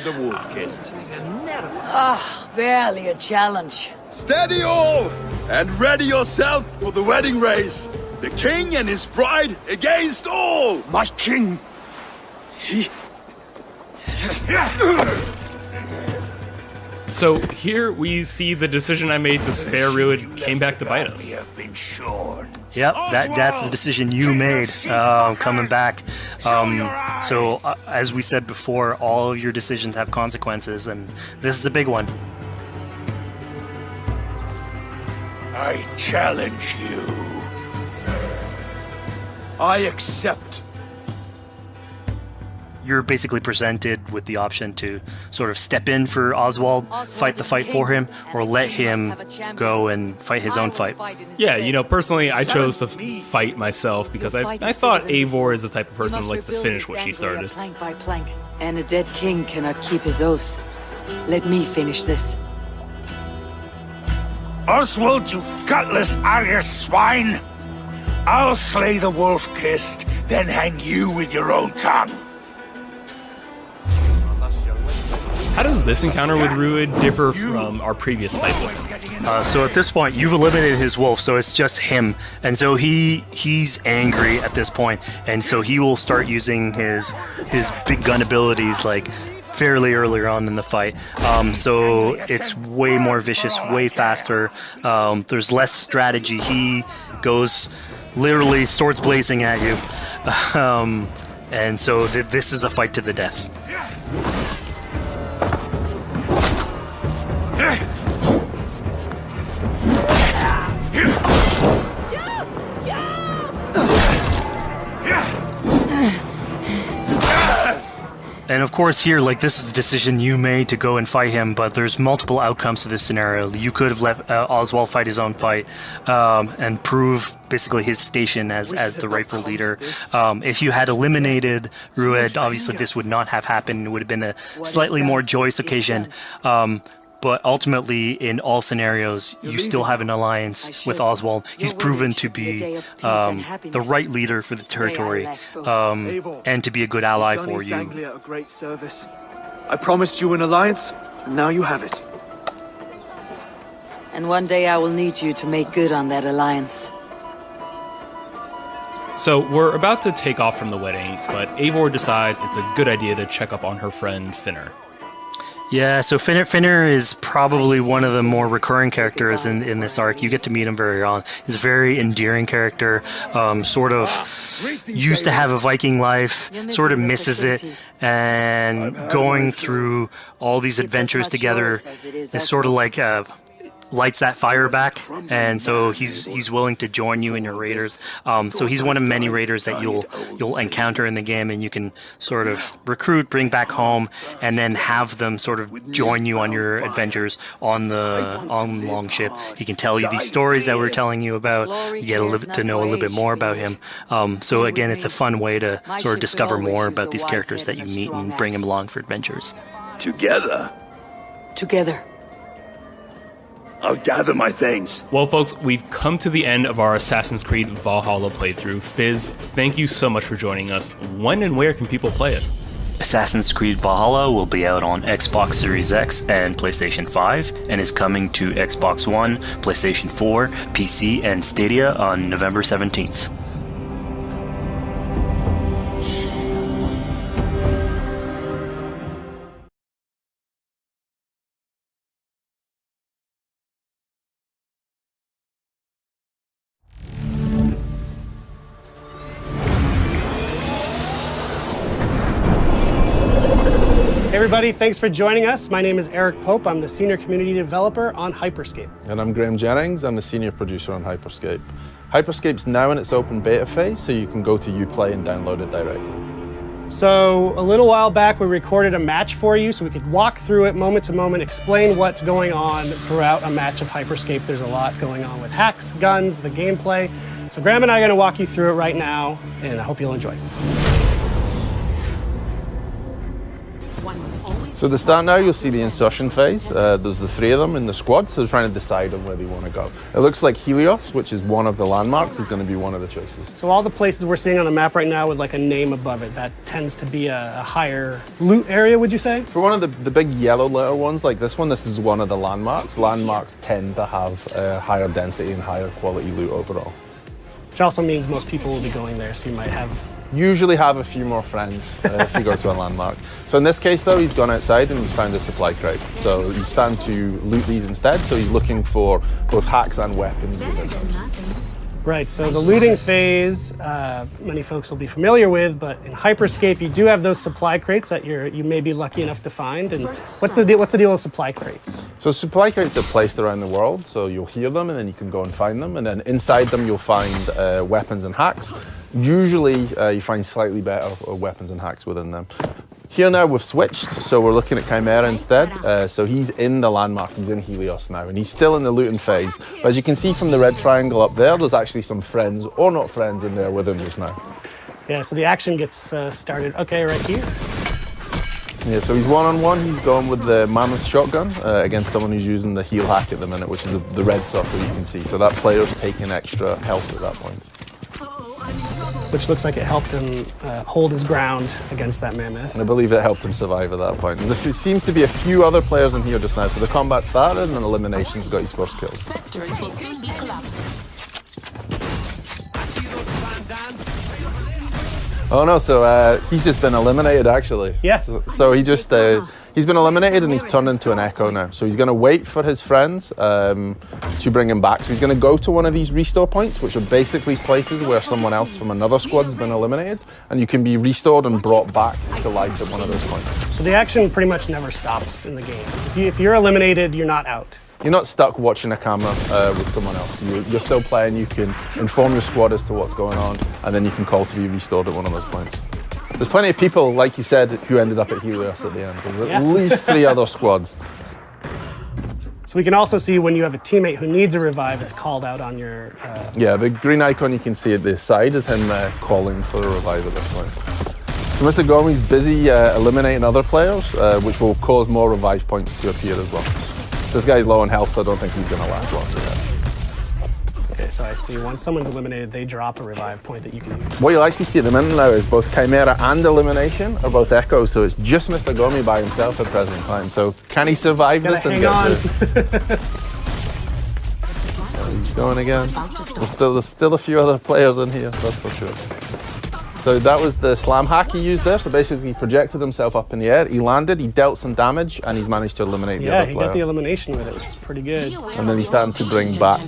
Ah, barely a challenge. Steady all, and ready yourself for the wedding race. The king and his bride against all. My king, he... So here we see the decision I made to spare Rued came back to bite us. Yep, that's the decision you made, coming back. So as we said before, all of your decisions have consequences, and this is a big one. I challenge you. I accept. You're basically presented with the option to sort of step in for Oswald, fight the fight for him, or let him go and fight his own fight. Yeah, you know, personally, I chose to fight myself because I thought Eivor is the type of person who likes to finish what she started. Plank by plank, and a dead king cannot keep his oaths. Let me finish this. Oswald, you gutless Arya swine! I'll slay the wolf-kissed, then hang you with your own tongue. How does this encounter with Rued differ from our previous fight with him? So at this point, you've eliminated his wolf, so it's just him. And so he's angry at this point, and so he will start using his big gun abilities like fairly earlier on in the fight. So it's way more vicious, way faster. There's less strategy. He goes literally swords blazing at you. And so this is a fight to the death. And of course here, like, this is a decision you made to go and fight him, but there's multiple outcomes to this scenario. You could have let Oswald fight his own fight and prove basically his station as the rightful leader. If you had eliminated Rued, obviously this would not have happened. It would have been a slightly more joyous occasion. But ultimately, in all scenarios, you still have an alliance with Oswald. He's proven to be the right leader for this territory and to be a good ally for you. A great service. I promised you an alliance, and now you have it. And one day I will need you to make good on that alliance. So we're about to take off from the wedding, but Eivor decides it's a good idea to check up on her friend Finner. Yeah, so Finner is probably one of the more recurring characters in this arc. You get to meet him very early on. He's a very endearing character, sort of used to have a Viking life, sort of misses it, and going through all these adventures together is sort of like lights that fire back, and so he's willing to join you in your raiders. So he's one of many raiders that you'll encounter in the game, and you can sort of recruit, bring back home, and then have them sort of join you on your adventures on the longship. He can tell you these stories that we're telling you about. You get to know a little bit more about him. So again, it's a fun way to sort of discover more about these characters that you meet and bring them along for adventures. Together. I'll gather my things. Well, folks, we've come to the end of our Assassin's Creed Valhalla playthrough. Fizz, thank you so much for joining us. When and where can people play it? Assassin's Creed Valhalla will be out on Xbox Series X and PlayStation 5, and is coming to Xbox One, PlayStation 4, PC, and Stadia on November 17th. Hey everybody, thanks for joining us. My name is Eric Pope. I'm the Senior Community Developer on Hyperscape. And I'm Graham Jennings. I'm the Senior Producer on Hyperscape. Hyperscape's now in its open beta phase, so you can go to Uplay and download it directly. So a little while back, we recorded a match for you so we could walk through it moment to moment, explain what's going on throughout a match of Hyperscape. There's a lot going on with hacks, guns, the gameplay. So Graham and I are going to walk you through it right now, and I hope you'll enjoy. So at the start now, you'll see the insertion phase. There's the 3 of them in the squad, so they're trying to decide on where they want to go. It looks like Helios, which is one of the landmarks, is going to be one of the choices. So all the places we're seeing on the map right now with like a name above it, that tends to be a higher loot area, would you say? For one of the big yellow letter ones like this one, this is one of the landmarks. Landmarks tend to have higher density and higher quality loot overall. Which also means most people will be going there, so you might have... Usually have a few more friends if you go to a landmark. So in this case though, he's gone outside and he's found a supply crate. So he's starting to loot these instead, so he's looking for both hacks and weapons within those. Right, so the looting phase, many folks will be familiar with, but in Hyperscape you do have those supply crates that you may be lucky enough to find. And what's the deal with supply crates? So supply crates are placed around the world, so you'll hear them and then you can go and find them, and then inside them you'll find weapons and hacks. Usually you find slightly better weapons and hacks within them. Here now we've switched, so we're looking at Chimera instead. So he's in the landmark, he's in Helios now, and he's still in the looting phase. But as you can see from the red triangle up there, there's actually some friends, or not friends, in there with him just now. Yeah, so the action gets started, okay, right here. Yeah, so he's one-on-one, he's going with the Mammoth shotgun against someone who's using the heal hack at the minute, which is the red circle you can see. So that player's taking extra health at that point. Which looks like it helped him hold his ground against that mammoth. And I believe it helped him survive at that point. There seems to be a few other players in here just now, so the combat started and elimination's got his first kill. Sectors will soon be collapsing. Oh no, so he's just been eliminated actually. Yeah. So he just, he's been eliminated and he's turned into an echo now. So he's gonna wait for his friends to bring him back. So he's gonna go to one of these restore points, which are basically places where someone else from another squad's been eliminated, and you can be restored and brought back to life at one of those points. So the action pretty much never stops in the game. If you're eliminated, you're not out. You're not stuck watching a camera with someone else. You're still playing, you can inform your squad as to what's going on, and then you can call to be restored at one of those points. There's plenty of people, like you said, who ended up at Helios at the end. There's at least 3 other squads. So we can also see when you have a teammate who needs a revive, it's called out on your... Yeah, the green icon you can see at the side is him calling for a revive at this point. So Mr. Gomi's busy eliminating other players, which will cause more revive points to appear as well. This guy's low on health, so I don't think he's going to last long for that. Okay, so I see once someone's eliminated, they drop a revive point that you can use. What you'll actually see at the minute now is both Chimera and Elimination are both echoes, so it's just Mr. Gomi by himself at present time. So can he survive this and get He's going again. There's still a few other players in here, that's for sure. So that was the slam hack he used there. So basically he projected himself up in the air, he landed, he dealt some damage, and he's managed to eliminate the other player. Yeah, he got the elimination with it, which is pretty good. And then he's starting to bring back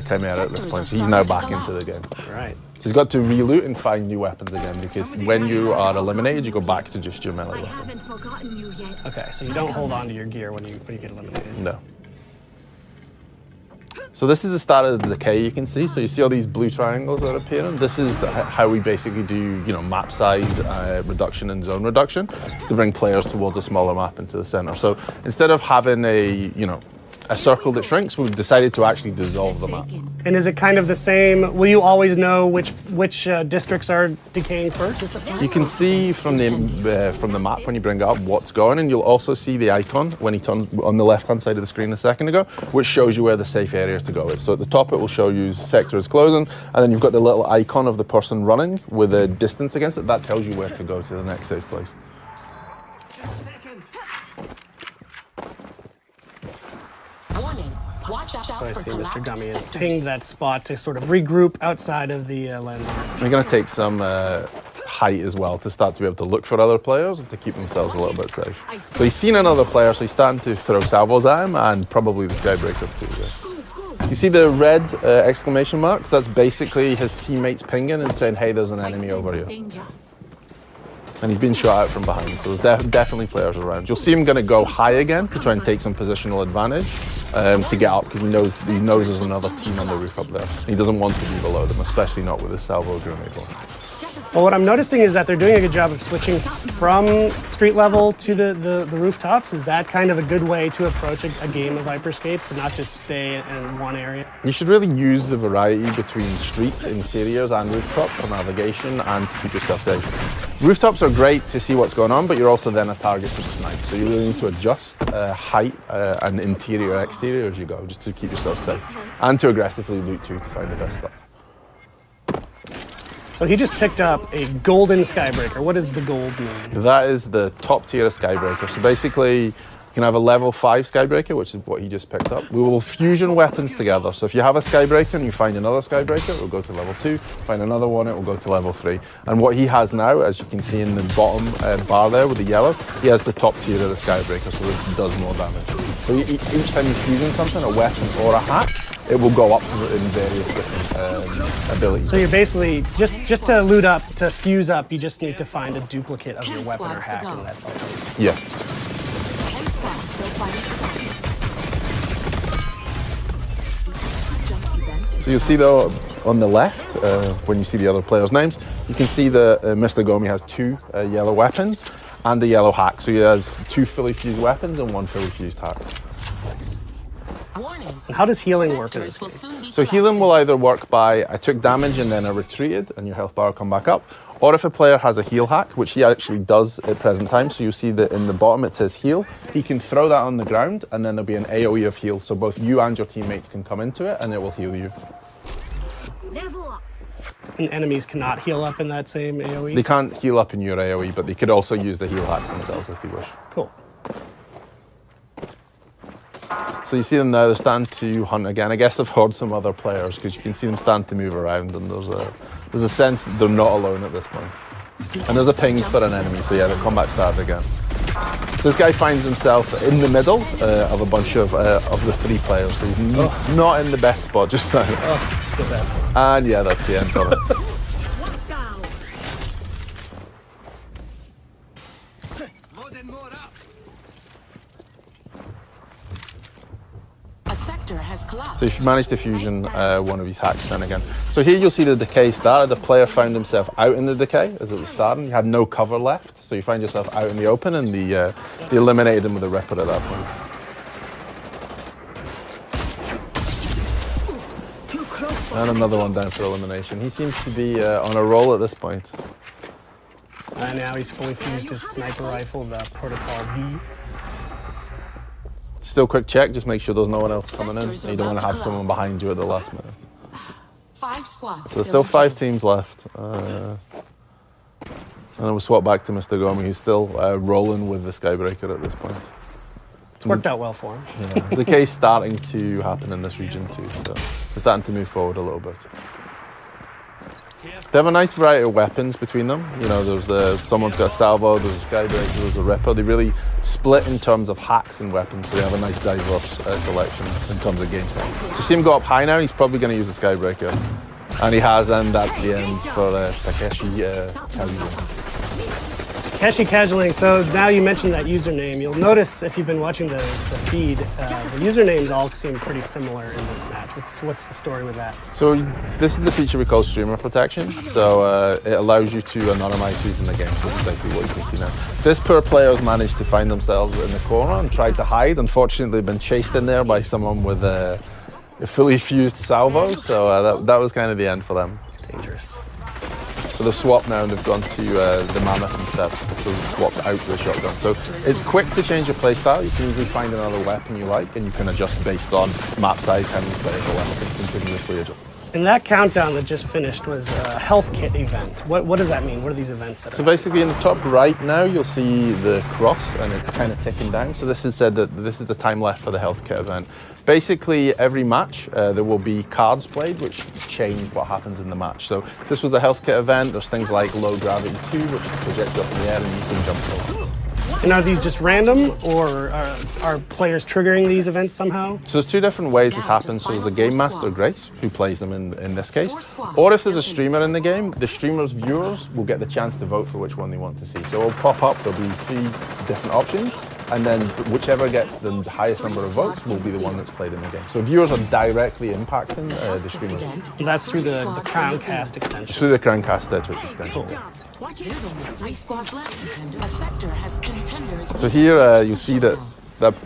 Chimera at this point, so he's now back into the game. Right. So he's got to reloot and find new weapons again, because when you are eliminated, you go back to just your melee weapon. Okay, so you don't hold on to your gear when you get eliminated. No. So this is the start of the decay you can see. So you see all these blue triangles that are appearing. This is how we basically do, map size reduction and zone reduction to bring players towards a smaller map into the center. So instead of having a circle that shrinks, we've decided to actually dissolve the map. And is it kind of the same? Will you always know which districts are decaying first? You can see from the map when you bring it up what's going, and you'll also see the icon when he turns on the left-hand side of the screen a second ago, which shows you where the safe area to go is. So at the top it will show you sector is closing, and then you've got the little icon of the person running with a distance against it. That tells you where to go to the next safe place. So I see Mr. Gummy has pinged that spot to sort of regroup outside of the landmark. They're going to take some height as well to start to be able to look for other players and to keep themselves a little bit safe. So he's seen another player, so he's starting to throw salvos at him, and probably the skybreaker too. Yeah. You see the red exclamation mark? That's basically his teammates pinging and saying, hey, there's an enemy over here. And he's been shot out from behind, so there's definitely players around. You'll see him going to go high again to try and take some positional advantage to get up, because he knows there's another team on the roof up there. He doesn't want to be below them, especially not with his salvo grenade launcher. Well, what I'm noticing is that they're doing a good job of switching from street level to the rooftops. Is that kind of a good way to approach a game of Hyperscape, to not just stay in one area? You should really use the variety between streets, interiors, and rooftop for navigation and to keep yourself safe. Rooftops are great to see what's going on, but you're also then a target for the snipe. So you really need to adjust height and interior, exterior as you go, just to keep yourself safe. And to aggressively loot too, to find the best stuff. So he just picked up a golden skybreaker. What does the gold mean? That is the top tier of skybreaker. So basically, you can have a level 5 skybreaker, which is what he just picked up. We will fusion weapons together. So if you have a skybreaker and you find another skybreaker, it will go to level 2. Find another one, it will go to level 3. And what he has now, as you can see in the bottom bar there with the yellow, he has the top tier of the skybreaker, so this does more damage. So each time you fusion something, a weapon or a hack, it will go up in various different abilities. So you're basically, just to loot up, to fuse up, you just need to find a duplicate of your weapon or hack, and that's all. Yeah. So you'll see though, on the left, when you see the other players' names, you can see that Mr. Gomi has 2 yellow weapons and a yellow hack. So he has 2 fully fused weapons and 1 fully fused hack. And how does healing work in this game? So healing will either work by I took damage and then I retreated and your health bar will come back up, or if a player has a heal hack, which he actually does at present time, so you see that in the bottom it says heal, he can throw that on the ground and then there'll be an AoE of heal, so both you and your teammates can come into it and it will heal you. And enemies cannot heal up in that same AoE? They can't heal up in your AoE, but they could also use the heal hack themselves if they wish. Cool. So you see them now, they're starting to hunt again. I guess I've heard some other players, because you can see them starting to move around, and there's a sense that they're not alone at this point. And there's a ping for an enemy, so yeah, the combat started again. So this guy finds himself in the middle of a bunch of the 3 players, so he's not in the best spot just now. And yeah, that's the end for him. So if you manage to fusion one of his hacks then again. So here you'll see the decay started. The player found himself out in the decay as it was starting. He had no cover left, so you find yourself out in the open, and they eliminated him with a Ripper at that point. And another one down for elimination. He seems to be on a roll at this point. And now he's fully fused his sniper rifle, the Protocol V. Still quick check, just make sure there's no one else coming in. You don't want to have someone behind you at the last minute. 5 squads. So there's still 5 teams left. And then we'll swap back to Mr. Gomi, who's still rolling with the Skybreaker at this point. It's worked out well for him. Yeah. The case starting to happen in this region too, so they're starting to move forward a little bit. They have a nice variety of weapons between them. You know, someone's got a salvo, there's a skybreaker, there's a ripper. They really split in terms of hacks and weapons, so they have a nice diverse selection in terms of game style. So you see him go up high now, he's probably going to use the skybreaker. And he has, and that's the end for Takeshi Kazuya. Takeshi Casualing, so now you mentioned that username. You'll notice if you've been watching the feed, the usernames all seem pretty similar in this match. What's the story with that? So this is the feature we call streamer protection. So it allows you to anonymize who's in the game. So this is basically what you can see now. This poor player's managed to find themselves in the corner and tried to hide. Unfortunately, they've been chased in there by someone with a fully fused salvo. So that was kind of the end for them. Dangerous. So they've swapped now and they've gone to the Mammoth instead. So they've swapped out to the shotgun. So it's quick to change your playstyle. You can easily find another weapon you like, and you can adjust based on map size, how many players the weapon can continuously adjust. And that countdown that just finished was a health kit event. What does that mean? What are these events that are basically in the top right now, you'll see the cross and it's kind of ticking down. So this is said that this is the time left for the health kit event. Basically, every match, there will be cards played which change what happens in the match. So this was the health kit event. There's things like low gravity 2, which projects up in the air and you can jump over. And are these just random, or are players triggering these events somehow? So there's two different ways this happens. So there's a game master, Grace, who plays them in this case. Or if there's a streamer in the game, the streamer's viewers will get the chance to vote for which one they want to see. So it'll pop up, there'll be 3 different options, and then whichever gets the highest number of votes will be the one that's played in the game. So viewers are directly impacting the streamers. And that's through the Crowncast extension. Through the Crowncast Twitch extension. Cool. There's only 3 squads left, contender. A sector has contenders. So here you see that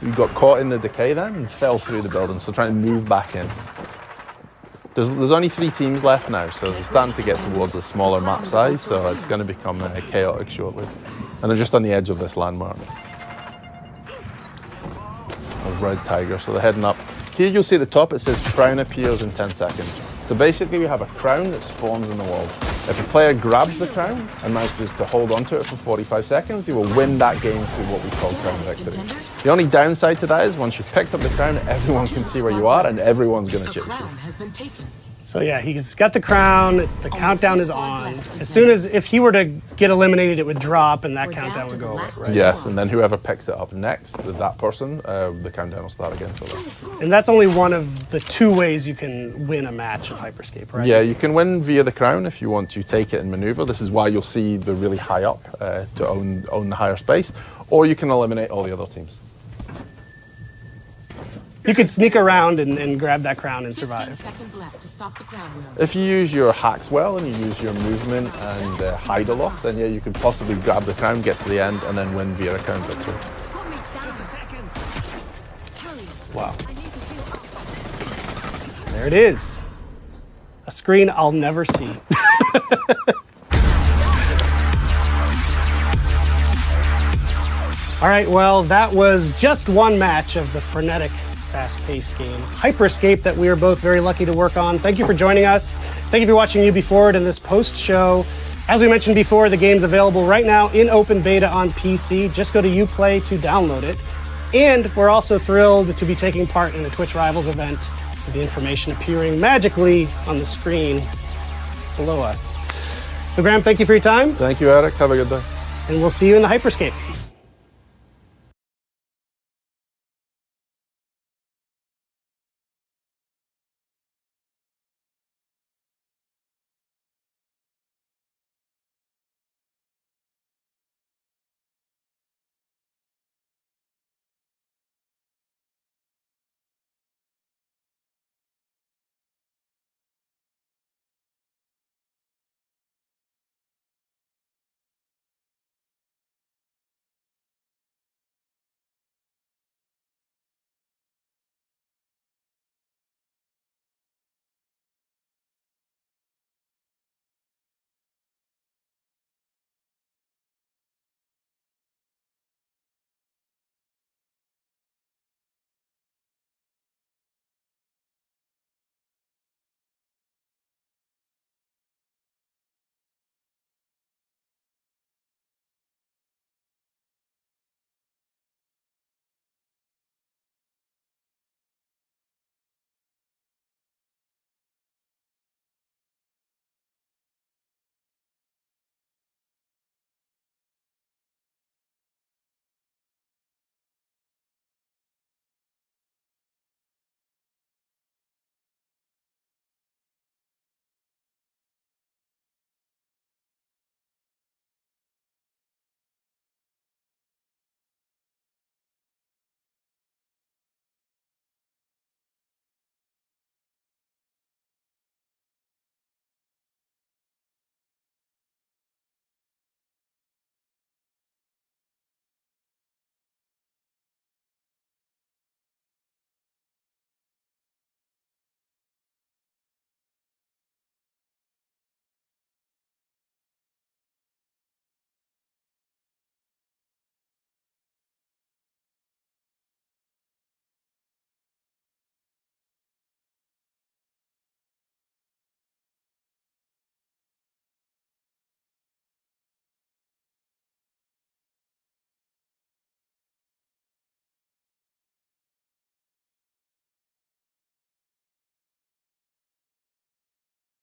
you got caught in the decay then and fell through the building, so trying to move back in. There's only 3 teams left now, so we're starting to get towards a smaller map size, so it's going to become chaotic shortly. And they're just on the edge of this landmark of Red Tiger, so they're heading up. Here you'll see at the top it says crown appears in 10 seconds. So basically we have a crown that spawns in the wall. If a player grabs the crown and manages to hold onto it for 45 seconds, they will win that game through what we call crown victory. The only downside to that is once you've picked up the crown, everyone can see where you are and everyone's going to chase you. So yeah, he's got the crown, the countdown is on. As soon as, if he were to get eliminated, it would drop and that countdown would go away, right? Yes, and then whoever picks it up next, that person, the countdown will start again for them. And that's only one of the 2 ways you can win a match of Hyperscape, right? Yeah, you can win via the crown if you want to take it and maneuver. This is why you'll see the really high up to own the higher space, or you can eliminate all the other teams. You could sneak around and grab that crown and survive. 15 seconds left to stop the crown wheel. If you use your hacks well and you use your movement and hide a lot, then yeah, you could possibly grab the crown, get to the end, and then win via a crown victory. Wow. There it is. A screen I'll never see. All right, well, that was just one match of the frenetic, fast-paced game, Hyperscape, that we are both very lucky to work on. Thank you for joining us. Thank you for watching UB Forward in this post-show. As we mentioned before, the game's available right now in open beta on PC. Just go to Uplay to download it. And we're also thrilled to be taking part in the Twitch Rivals event, with the information appearing magically on the screen below us. So Graham, thank you for your time. Thank you, Eric. Have a good day. And we'll see you in the Hyperscape.